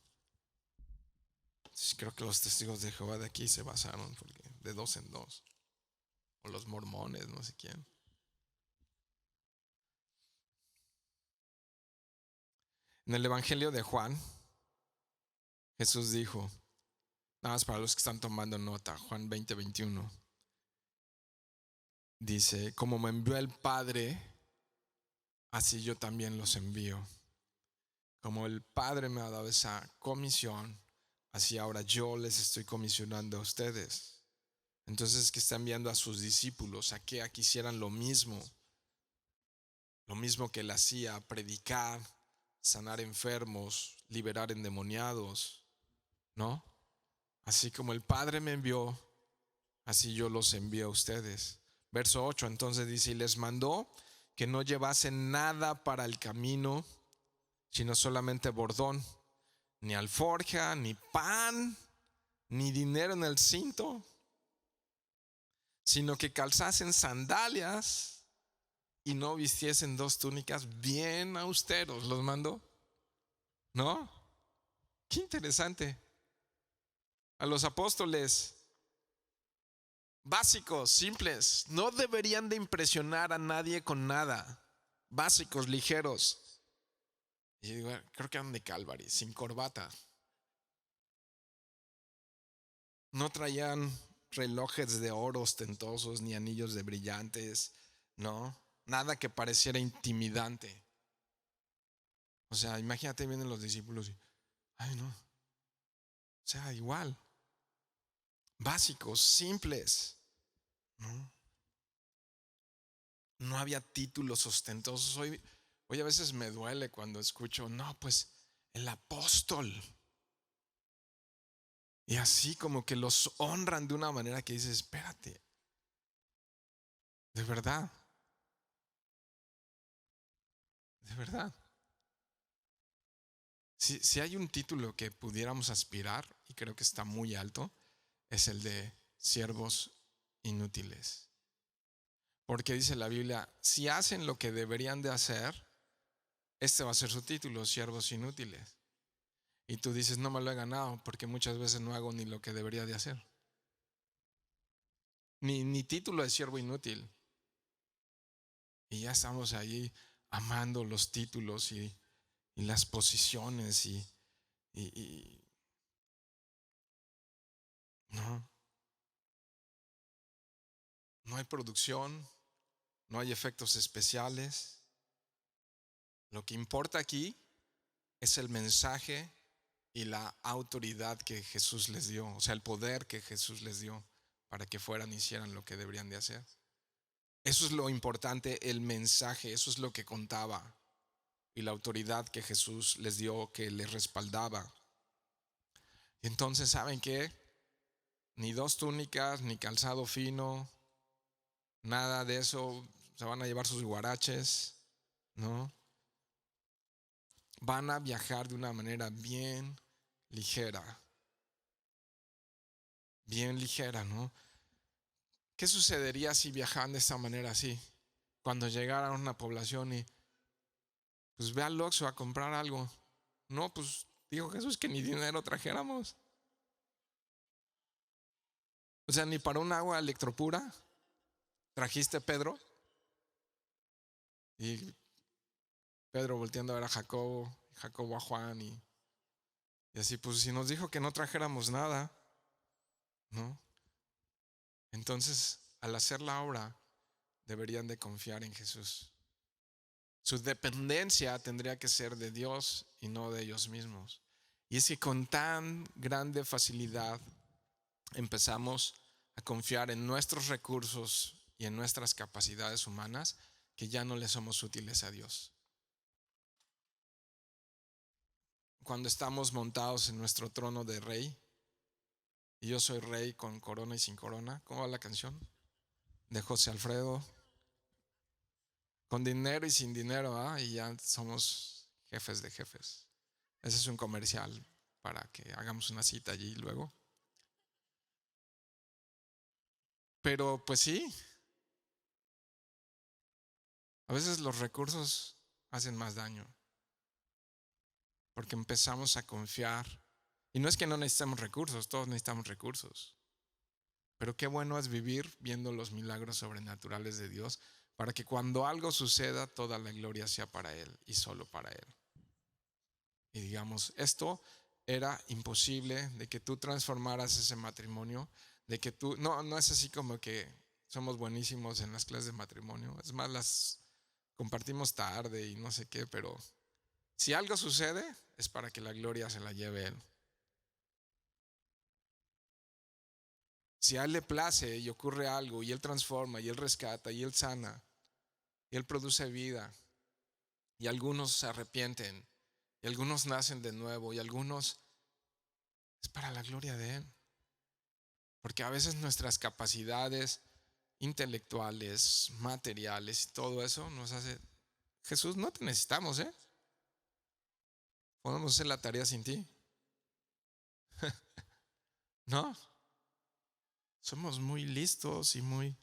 [SPEAKER 1] Creo que los testigos de Jehová de aquí se basaron porque de dos en dos, o los mormones, no sé quién. En el Evangelio de Juan, Jesús dijo, nada más para los que están tomando nota, Juan 20:21, dice, como me envió el Padre, así yo también los envío. Como el Padre me ha dado esa comisión, así ahora yo les estoy comisionando a ustedes. Entonces, que está enviando a sus discípulos a que hicieran lo mismo que él hacía, predicar, sanar enfermos, liberar endemoniados, ¿no? Así como el Padre me envió, así yo los envío a ustedes. Verso 8, entonces dice, y les mandó que no llevasen nada para el camino, sino solamente bordón, ni alforja, ni pan, ni dinero en el cinto, sino que calzasen sandalias y no vistiesen dos túnicas. Bien austeros los mandó, ¿no? Qué interesante. A los apóstoles básicos, simples, no deberían de impresionar a nadie con nada. Básicos, ligeros. Y digo, creo que eran de Calvary, sin corbata. No traían relojes de oro ostentosos ni anillos de brillantes, no, nada que pareciera intimidante. O sea, imagínate, vienen los discípulos y, ay no, o sea, igual, básicos, simples, no, no había títulos ostentosos. Hoy a veces me duele cuando escucho, no, pues el apóstol. Y así como que los honran de una manera que dices, espérate, de verdad, de verdad. Si hay un título que pudiéramos aspirar, y creo que está muy alto, es el de siervos inútiles. Porque dice la Biblia, si hacen lo que deberían de hacer, este va a ser su título, siervos inútiles. Y tú dices, no me lo he ganado porque muchas veces no hago ni lo que debería de hacer. Ni título de siervo inútil. Y ya estamos ahí amando los títulos y las posiciones y no, no hay producción, no hay efectos especiales. Lo que importa aquí es el mensaje y la autoridad que Jesús les dio, o sea, el poder que Jesús les dio para que fueran y hicieran lo que deberían de hacer. Eso es lo importante, el mensaje, eso es lo que contaba y la autoridad que Jesús les dio, que les respaldaba. Y entonces, ¿saben qué? Ni dos túnicas, ni calzado fino, nada de eso. Se van a llevar sus guaraches, ¿no? Van a viajar de una manera ligera, bien ligera, ¿no? ¿Qué sucedería si viajaran de esta manera así? Cuando llegaran a una población y pues ve al Oxxo a comprar algo. No, pues dijo Jesús que ni dinero trajéramos. O sea, ni para un agua electropura trajiste, Pedro. Y Pedro volteando a ver a Jacobo, Jacobo a Juan y así, pues si nos dijo que no trajéramos nada, ¿no? Entonces, al hacer la obra, deberían de confiar en Jesús. Su dependencia tendría que ser de Dios y no de ellos mismos. Y es que con tan grande facilidad empezamos a confiar en nuestros recursos y en nuestras capacidades humanas que ya no le somos útiles a Dios. Cuando estamos montados en nuestro trono de rey, y yo soy rey con corona y sin corona, ¿cómo va la canción? De José Alfredo. Con dinero y sin dinero, ¿eh? Y ya somos jefes de jefes. Ese es un comercial para que hagamos una cita allí luego. Pero pues sí, a veces los recursos hacen más daño. Porque empezamos a confiar. Y no es que no necesitemos recursos, todos necesitamos recursos. Pero qué bueno es vivir viendo los milagros sobrenaturales de Dios para que cuando algo suceda, toda la gloria sea para Él y solo para Él. Y digamos, esto era imposible de que tú transformaras ese matrimonio, de que tú, no es así como que somos buenísimos en las clases de matrimonio, es más, las compartimos tarde y no sé qué, pero si algo sucede es para que la gloria se la lleve Él. Si a Él le place y ocurre algo y Él transforma y Él rescata y Él sana y Él produce vida y algunos se arrepienten y algunos nacen de nuevo y algunos es para la gloria de Él. Porque a veces nuestras capacidades intelectuales, materiales y todo eso nos hace, Jesús, no te necesitamos, ¿eh? Podemos hacer la tarea sin ti. No, somos muy listos y muy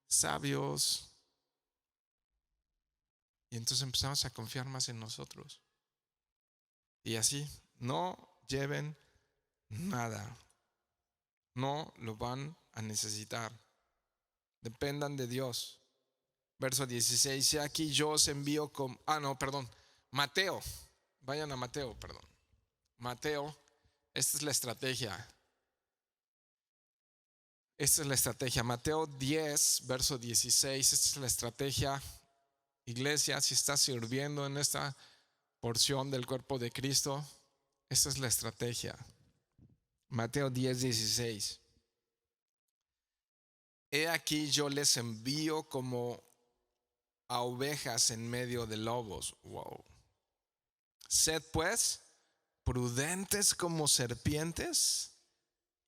[SPEAKER 1] sabios. Y entonces empezamos a confiar más en nosotros. Y así, no lleven nada. No lo van a necesitar. Dependan de Dios. Verso 16, aquí yo os envío con... Mateo. Vayan a Mateo, perdón. Mateo, esta es la estrategia. Esta es la estrategia. Mateo 10, verso 16, esta es la estrategia. Iglesia, si estás sirviendo en esta porción del cuerpo de Cristo, esta es la estrategia. Mateo 10, 16. He aquí yo les envío como a ovejas en medio de lobos. Wow. Sed pues prudentes como serpientes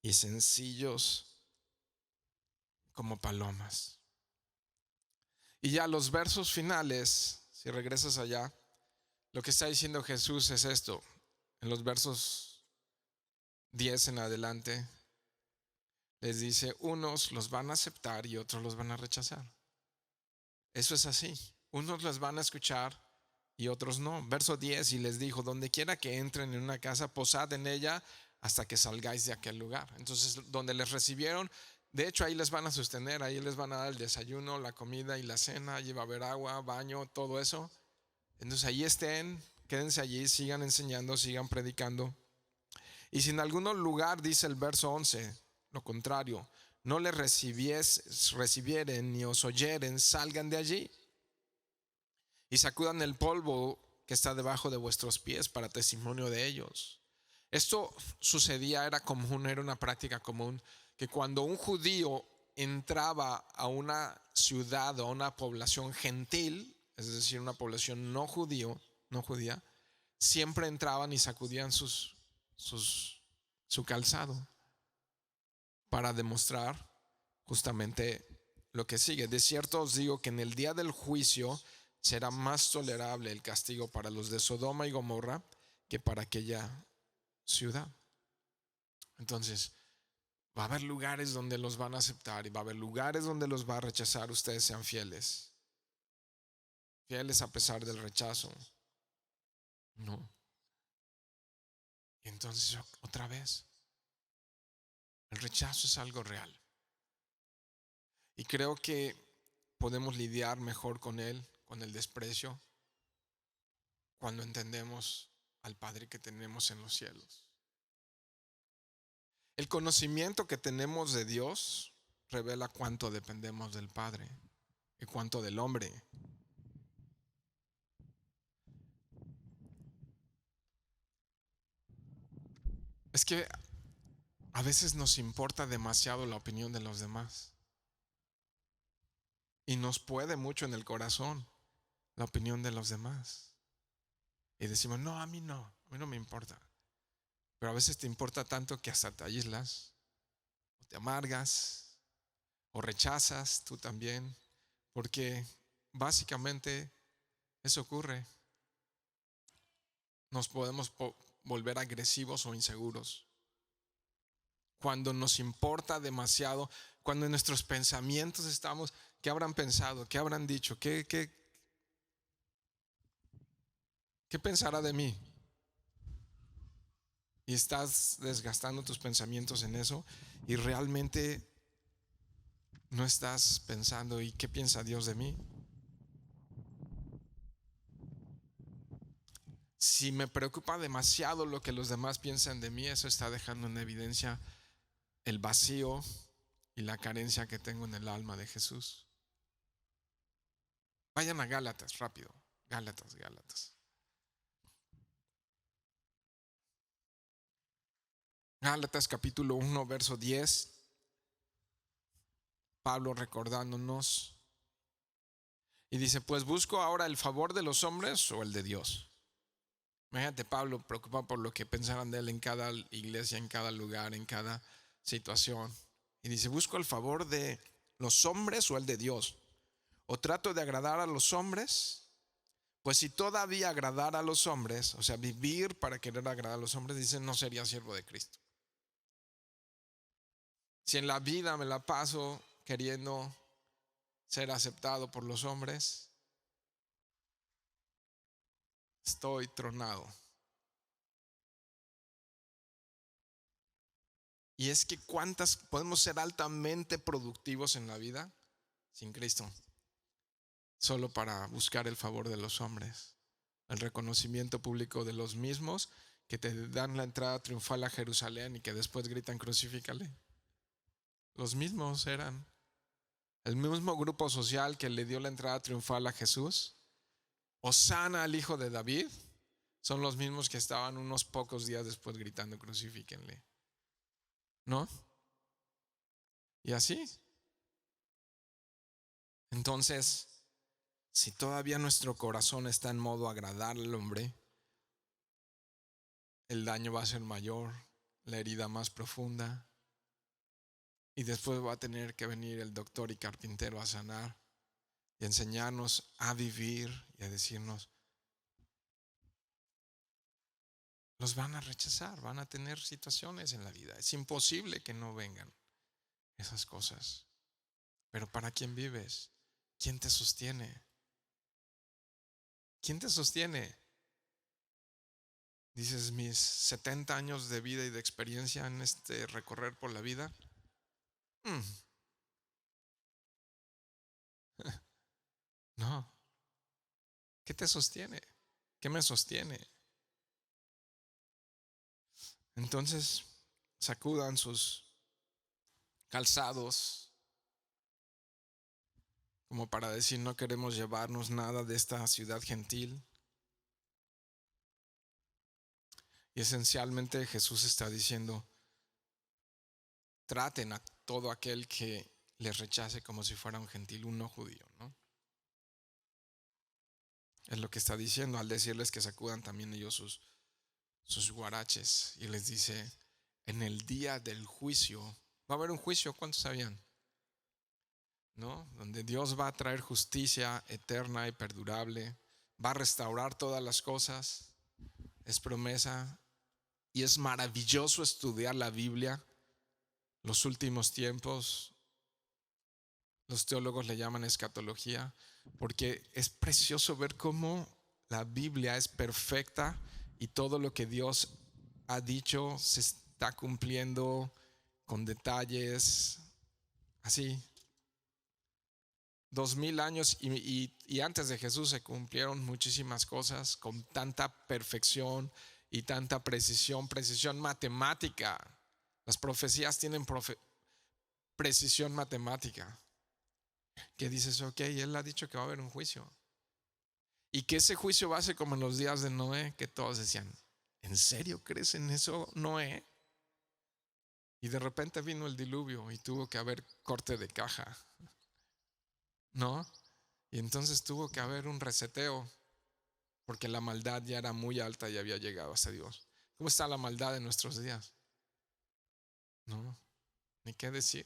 [SPEAKER 1] y sencillos como palomas. Y ya los versos finales, si regresas allá, lo que está diciendo Jesús es esto. En los versos 10 en adelante, les dice, unos los van a aceptar y otros los van a rechazar. Eso es así. Unos los van a escuchar y otros no. Verso 10, y les dijo, donde quiera que entren en una casa, posad en ella hasta que salgáis de aquel lugar. Entonces, donde les recibieron, De hecho, ahí les van a sostener, ahí les van a dar el desayuno, la comida y la cena, allí va a haber agua, baño, todo eso. Entonces ahí estén, quédense allí, sigan enseñando, sigan predicando. Y si en algún lugar, dice el verso 11, lo contrario, no les recibieren ni os oyeren, salgan de allí y sacudan el polvo que está debajo de vuestros pies para testimonio de ellos. Esto sucedía, era común, era una práctica común, que cuando un judío entraba a una ciudad o a una población gentil, es decir, una población no judía, siempre entraban y sacudían su calzado para demostrar justamente lo que sigue. De cierto os digo que en el día del juicio será más tolerable el castigo para los de Sodoma y Gomorra que para aquella ciudad. Entonces, va a haber lugares donde los van a aceptar y va a haber lugares donde los va a rechazar. Ustedes sean fieles. Fieles a pesar del rechazo. No. Y entonces, otra vez, el rechazo es algo real. Y creo que podemos lidiar mejor con él, con el desprecio, cuando entendemos al Padre que tenemos en los cielos. El conocimiento que tenemos de Dios revela cuánto dependemos del Padre y cuánto del hombre. Es que a veces nos importa demasiado la opinión de los demás y nos puede mucho en el corazón la opinión de los demás. Y decimos, no, a mí no me importa. Pero a veces te importa tanto que hasta te aíslas, o te amargas, o rechazas tú también, porque básicamente eso ocurre. Nos podemos volver agresivos o inseguros. Cuando nos importa demasiado, cuando en nuestros pensamientos estamos, ¿qué habrán pensado? ¿Qué habrán dicho? ¿Qué pensará de mí? Y estás desgastando tus pensamientos en eso y realmente no estás pensando, ¿y qué piensa Dios de mí? Si me preocupa demasiado lo que los demás piensan de mí, eso está dejando en evidencia el vacío y la carencia que tengo en el alma de Jesús. Vayan a Gálatas, rápido. Gálatas. Gálatas capítulo 1, verso 10. Pablo recordándonos. Y dice, pues busco ahora el favor de los hombres o el de Dios. Imagínate Pablo preocupado por lo que pensaran de él en cada iglesia, en cada lugar, en cada situación. Y dice, busco el favor de los hombres o el de Dios. O trato de agradar a los hombres. Pues si todavía agradar a los hombres, o sea, vivir para querer agradar a los hombres, dice, no sería siervo de Cristo. Si en la vida me la paso queriendo ser aceptado por los hombres, estoy tronado. Y es que cuántas podemos ser altamente productivos en la vida sin Cristo, solo para buscar el favor de los hombres, el reconocimiento público de los mismos que te dan la entrada triunfal a Jerusalén y que después gritan crucifícale. Los mismos eran el mismo grupo social que le dio la entrada triunfal a Jesús. Hosana al hijo de David. Son los mismos que estaban unos pocos días después gritando crucifíquenle. ¿No? Y así. Entonces, si todavía nuestro corazón está en modo agradar al hombre, el daño va a ser mayor, la herida más profunda. Y después va a tener que venir el doctor y carpintero a sanar y enseñarnos a vivir y a decirnos, los van a rechazar, van a tener situaciones en la vida. Es imposible que no vengan esas cosas. Pero ¿para quién vives? ¿Quién te sostiene? ¿Quién te sostiene? Dices, mis 70 años de vida y de experiencia en este recorrer por la vida, Mm, no. ¿Qué te sostiene? ¿Qué me sostiene? Entonces sacudan sus calzados como para decir no queremos llevarnos nada de esta ciudad gentil. Y esencialmente Jesús está diciendo, traten a todo aquel que les rechace como si fuera un gentil, un no judío, ¿no? Es lo que está diciendo al decirles que sacudan también ellos sus guaraches. Y les dice, en el día del juicio, va a haber un juicio, ¿cuántos sabían? ¿No? Donde Dios va a traer justicia eterna y perdurable, va a restaurar todas las cosas, es promesa. Y es maravilloso estudiar la Biblia, los últimos tiempos. Los teólogos le llaman escatología, porque es precioso ver cómo la Biblia es perfecta y todo lo que Dios ha dicho se está cumpliendo con detalles así. 2000 años y antes de Jesús se cumplieron muchísimas cosas con tanta perfección y tanta precisión matemática. Las profecías tienen precisión matemática. Que dices, ok, él ha dicho que va a haber un juicio. Y que ese juicio va a ser como en los días de Noé, que todos decían, ¿en serio crees en eso, Noé? Y de repente vino el diluvio y tuvo que haber corte de caja, ¿no? Y entonces tuvo que haber un reseteo, porque la maldad ya era muy alta y había llegado hasta Dios. ¿Cómo está la maldad en nuestros días? No, ni qué decir.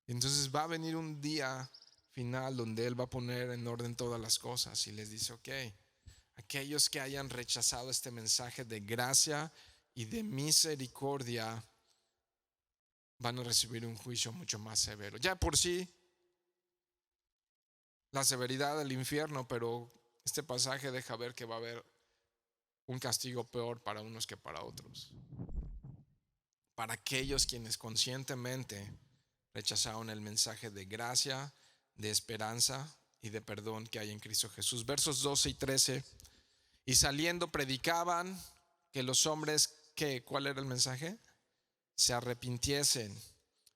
[SPEAKER 1] Entonces va a venir un día final donde Él va a poner en orden todas las cosas y les dice, ok, aquellos que hayan rechazado este mensaje de gracia y de misericordia van a recibir un juicio mucho más severo. Ya por sí, la severidad del infierno, pero este pasaje deja ver que va a haber un castigo peor para unos que para otros. Para aquellos quienes conscientemente rechazaron el mensaje de gracia, de esperanza y de perdón que hay en Cristo Jesús. Versos 12 y 13. Y saliendo predicaban que los hombres, que, ¿cuál era el mensaje? Se arrepintiesen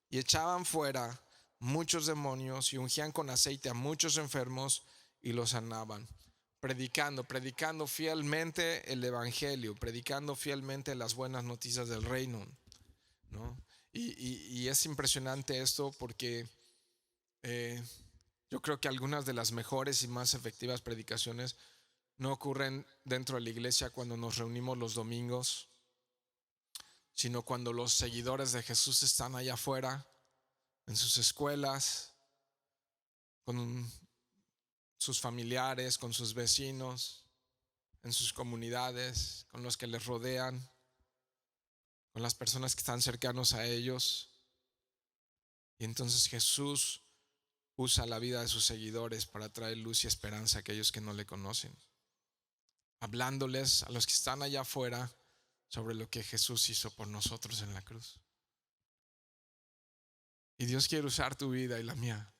[SPEAKER 1] y echaban fuera muchos demonios y ungían con aceite a muchos enfermos y los sanaban. Predicando fielmente el evangelio, predicando fielmente las buenas noticias del reino, ¿no? Y es impresionante esto porque yo creo que algunas de las mejores y más efectivas predicaciones no ocurren dentro de la iglesia cuando nos reunimos los domingos, sino cuando los seguidores de Jesús están allá afuera, en sus escuelas, con sus familiares, con sus vecinos, en sus comunidades, con los que les rodean, con las personas que están cercanos a ellos. Y entonces Jesús usa la vida de sus seguidores para traer luz y esperanza a aquellos que no le conocen, hablándoles a los que están allá afuera sobre lo que Jesús hizo por nosotros en la cruz. Y Dios quiere usar tu vida y la mía.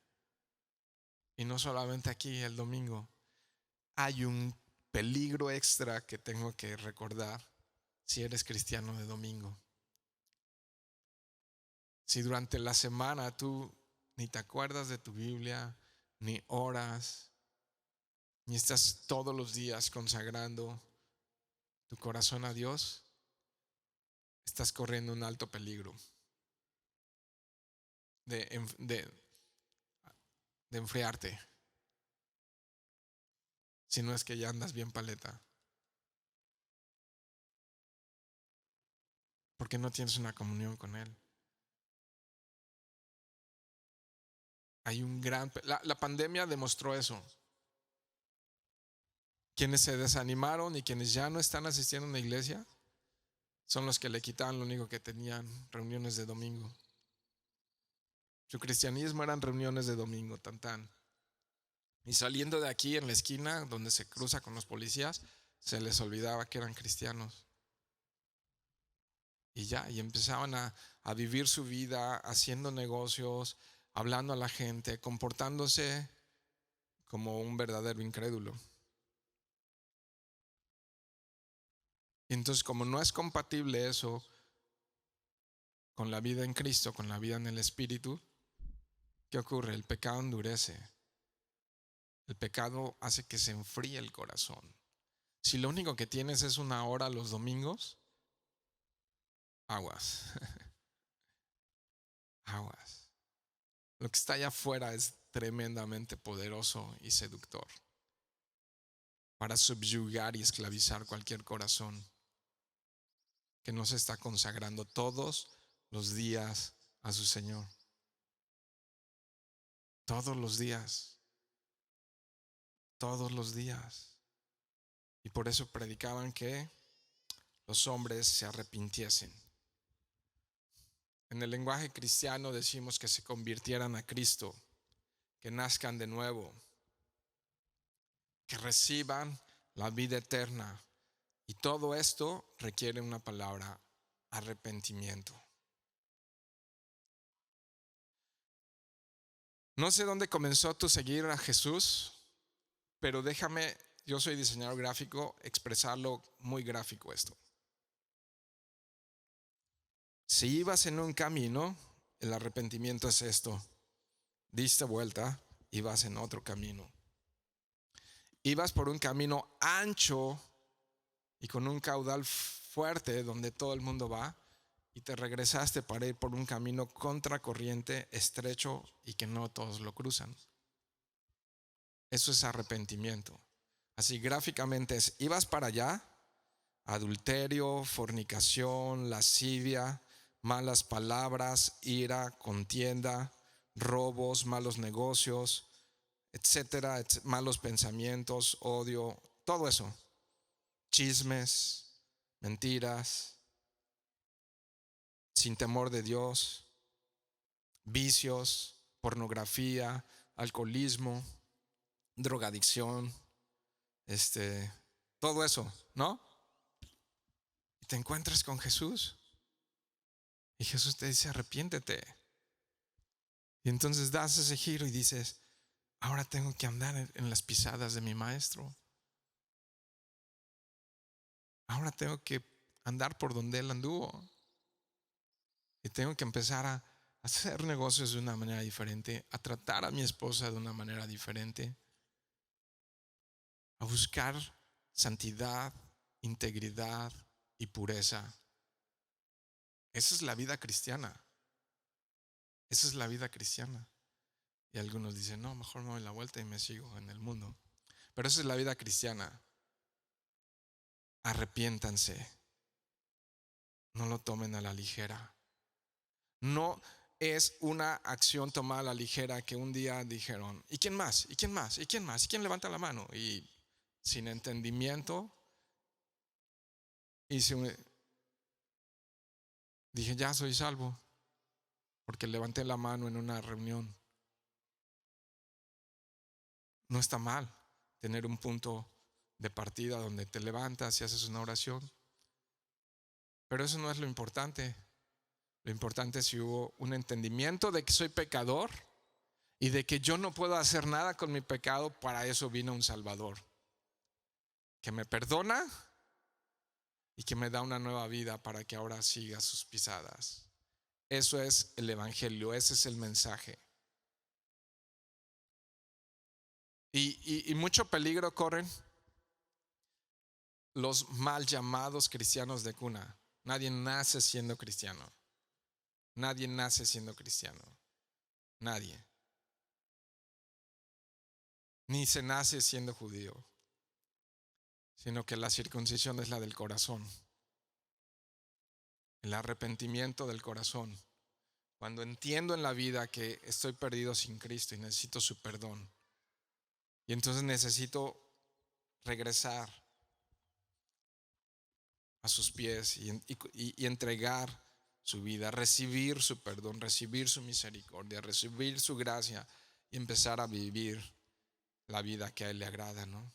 [SPEAKER 1] Y no solamente aquí el domingo. Hay un peligro extra que tengo que recordar si eres cristiano de domingo. Si durante la semana tú ni te acuerdas de tu Biblia, ni oras, ni estás todos los días consagrando tu corazón a Dios, estás corriendo un alto peligro de, de, de enfriarte. Si no es que ya andas bien paleta. Porque no tienes una comunión con Él. Hay un gran... La pandemia demostró eso. Quienes se desanimaron y quienes ya no están asistiendo a una iglesia son los que le quitaban lo único que tenían, reuniones de domingo. Su cristianismo eran reuniones de domingo, tan tan. Y saliendo de aquí en la esquina donde se cruza con los policías, se les olvidaba que eran cristianos. y ya, y empezaban a vivir su vida haciendo negocios, hablando a la gente, comportándose como un verdadero incrédulo. Y entonces, como no es compatible eso con la vida en Cristo, con la vida en el Espíritu, ¿qué ocurre? El pecado endurece. El pecado hace que se enfríe el corazón. Si lo único que tienes es una hora los domingos, aguas, aguas. Lo que está allá afuera es tremendamente poderoso y seductor para subyugar y esclavizar cualquier corazón que no se está consagrando todos los días a su Señor. Todos los días. Todos los días. Y por eso predicaban que los hombres se arrepintiesen. En el lenguaje cristiano decimos que se convirtieran a Cristo, que nazcan de nuevo, que reciban la vida eterna. Y todo esto requiere una palabra: arrepentimiento. No sé dónde comenzó tu seguir a Jesús, pero déjame, yo soy diseñador gráfico, expresarlo muy gráfico esto. Si ibas en un camino, el arrepentimiento es esto: diste vuelta y vas en otro camino. Ibas por un camino ancho y con un caudal fuerte donde todo el mundo va, y te regresaste para ir por un camino contracorriente, estrecho y que no todos lo cruzan. Eso es arrepentimiento. Así gráficamente es: ibas para allá, adulterio, fornicación, lascivia, malas palabras, ira, contienda, robos, malos negocios, etcétera, malos pensamientos, odio, todo eso, chismes, mentiras, sin temor de Dios, vicios, pornografía, alcoholismo, drogadicción, todo eso, ¿no? Y te encuentras con Jesús y Jesús te dice: arrepiéntete. Y entonces das ese giro y dices: ahora tengo que andar en las pisadas de mi maestro. Ahora tengo que andar por donde él anduvo. Y tengo que empezar a hacer negocios de una manera diferente, a tratar a mi esposa de una manera diferente, a buscar santidad, integridad y pureza. Esa es la vida cristiana. Esa es la vida cristiana. Y algunos dicen: no, mejor me doy la vuelta y me sigo en el mundo. Pero esa es la vida cristiana. Arrepiéntanse. No lo tomen a la ligera. No es una acción tomada a la ligera que un día dijeron: ¿y quién más? ¿Y quién más? ¿Y quién más? ¿Y quién levanta la mano? Y sin entendimiento dije: ya soy salvo, porque levanté la mano en una reunión. No está mal tener un punto de partida donde te levantas y haces una oración, pero eso no es lo importante. Lo importante es si hubo un entendimiento de que soy pecador y de que yo no puedo hacer nada con mi pecado. Para eso vino un Salvador que me perdona y que me da una nueva vida para que ahora siga sus pisadas. Eso es el evangelio, ese es el mensaje. Y mucho peligro corren los mal llamados cristianos de cuna. Nadie nace siendo cristiano. Nadie nace siendo cristiano. Nadie. Ni se nace siendo judío, sino que la circuncisión es la del corazón. El arrepentimiento del corazón. Cuando entiendo en la vida que estoy perdido sin Cristo y necesito su perdón. Y entonces necesito regresar a sus pies y entregar su vida, recibir su perdón, recibir su misericordia, recibir su gracia y empezar a vivir la vida que a él le agrada, ¿no?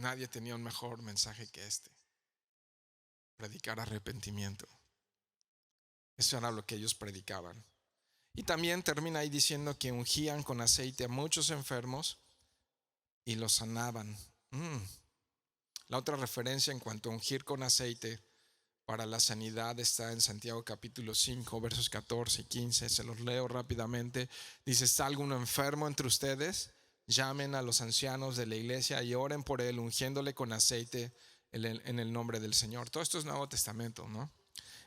[SPEAKER 1] nadie tenía un mejor mensaje que este: predicar arrepentimiento. Eso era lo que ellos predicaban. Y también termina ahí diciendo que ungían con aceite a muchos enfermos y los sanaban. La otra referencia en cuanto a ungir con aceite para la sanidad está en Santiago capítulo 5, versos 14 y 15. Se los leo rápidamente. Dice: ¿está alguno enfermo entre ustedes? Llamen a los ancianos de la iglesia y oren por él, ungiéndole con aceite en el nombre del Señor. Todo esto es Nuevo Testamento, ¿no?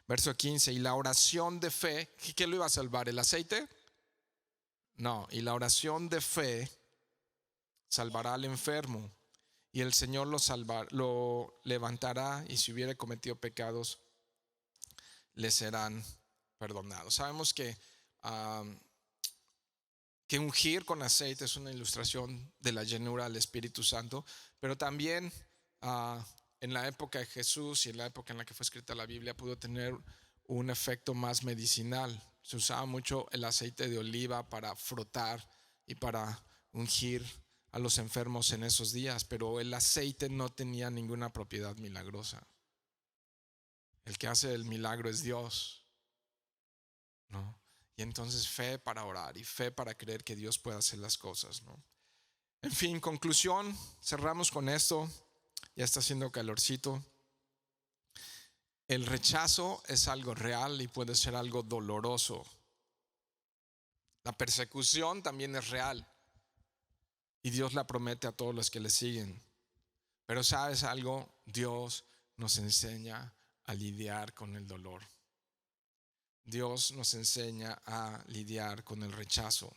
[SPEAKER 1] Verso 15: y la oración de fe, ¿qué lo iba a salvar? ¿El aceite? No, y la oración de fe salvará al enfermo, y el Señor lo levantará, y si hubiere cometido pecados, le serán perdonados. Sabemos que ungir con aceite es una ilustración de la llenura del Espíritu Santo, pero también en la época de Jesús y en la época en la que fue escrita la Biblia pudo tener un efecto más medicinal. Se usaba mucho el aceite de oliva para frotar y para ungir a los enfermos en esos días, pero el aceite no tenía ninguna propiedad milagrosa. El que hace el milagro es Dios, ¿no? Y entonces fe para orar y fe para creer que Dios puede hacer las cosas, ¿no? En fin, conclusión, cerramos con esto. Ya está haciendo calorcito. El rechazo es algo real y puede ser algo doloroso. La persecución también es real y Dios la promete a todos los que le siguen. Pero ¿sabes algo? Dios nos enseña a lidiar con el dolor. Dios nos enseña a lidiar con el rechazo.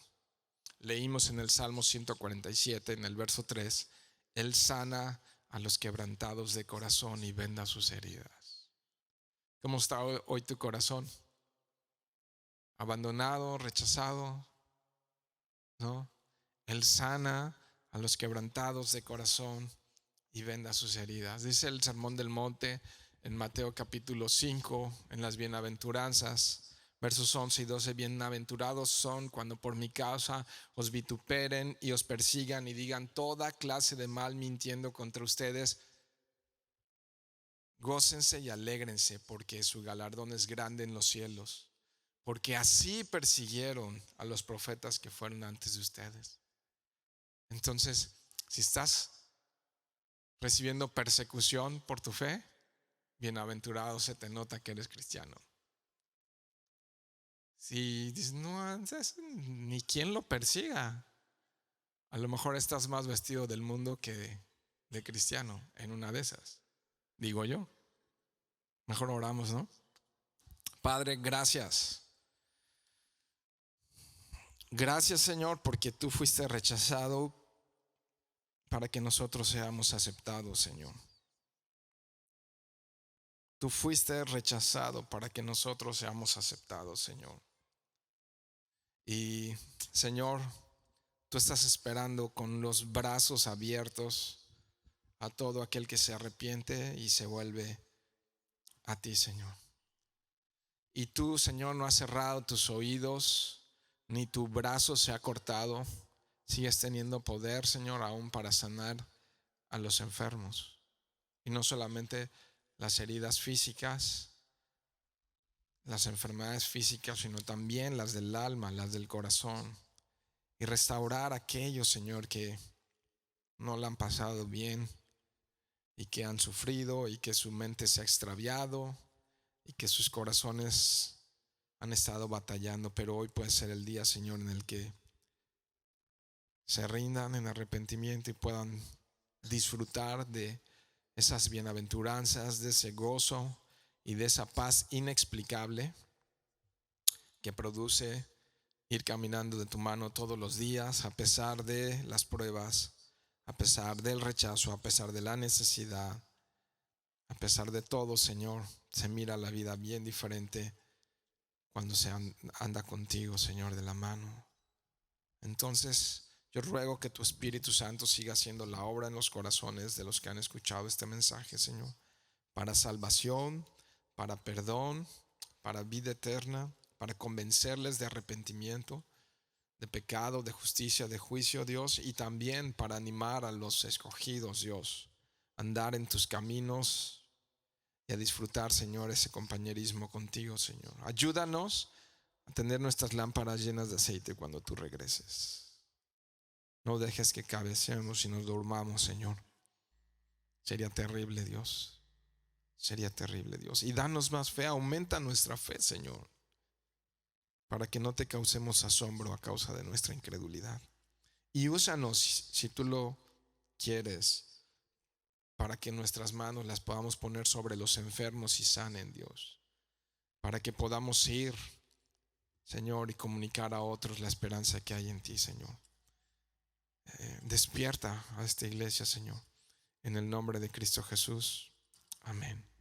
[SPEAKER 1] Leímos en el Salmo 147, en el verso 3: Él sana a los quebrantados de corazón y venda sus heridas. ¿Cómo está hoy tu corazón? ¿Abandonado, rechazado? ¿No? Él sana a los quebrantados de corazón y venda sus heridas. Dice el Sermón del Monte en Mateo capítulo 5, en las bienaventuranzas, versos 11 y 12: bienaventurados son cuando por mi causa os vituperen y os persigan y digan toda clase de mal mintiendo contra ustedes. Gócense y alégrense, porque su galardón es grande en los cielos, porque así persiguieron a los profetas que fueron antes de ustedes. Entonces, si estás recibiendo persecución por tu fe, bienaventurado, se te nota que eres cristiano. Si dices, no, ni quien lo persiga, a lo mejor estás más vestido del mundo que de cristiano en una de esas, digo yo. Mejor oramos, ¿no? Padre, gracias. Gracias, Señor, porque tú fuiste rechazado para que nosotros seamos aceptados, Señor. Tú fuiste rechazado para que nosotros seamos aceptados, Señor. Y, Señor, tú estás esperando con los brazos abiertos a todo aquel que se arrepiente y se vuelve a ti, Señor. Y tú, Señor, no has cerrado tus oídos, ni tu brazo se ha cortado. Sigues teniendo poder, Señor, aún para sanar a los enfermos. Y no solamente las heridas físicas, las enfermedades físicas, sino también las del alma, las del corazón. Y restaurar a aquellos, Señor, que no la han pasado bien y que han sufrido y que su mente se ha extraviado y que sus corazones han estado batallando. Pero hoy puede ser el día, Señor, en el que se rindan en arrepentimiento y puedan disfrutar de esas bienaventuranzas, de ese gozo y de esa paz inexplicable que produce ir caminando de tu mano todos los días, a pesar de las pruebas, a pesar del rechazo, a pesar de la necesidad, a pesar de todo, Señor. Se mira la vida bien diferente cuando se anda contigo, Señor, de la mano. Entonces, yo ruego que tu Espíritu Santo siga haciendo la obra en los corazones de los que han escuchado este mensaje, Señor, para salvación, para perdón, para vida eterna, para convencerles de arrepentimiento, de pecado, de justicia, de juicio, Dios, y también para animar a los escogidos, Dios, andar en tus caminos y a disfrutar, Señor, ese compañerismo contigo, Señor. Ayúdanos a tener nuestras lámparas llenas de aceite cuando tú regreses. No dejes que cabeceemos y nos durmamos, Señor. Sería terrible, Dios. Sería terrible, Dios. Y danos más fe, aumenta nuestra fe, Señor, para que no te causemos asombro a causa de nuestra incredulidad. Y úsanos, si tú lo quieres, para que nuestras manos las podamos poner sobre los enfermos y sanen, Dios. Para que podamos ir, Señor, y comunicar a otros la esperanza que hay en ti, Señor. Despierta a esta iglesia, Señor, en el nombre de Cristo Jesús. Amén.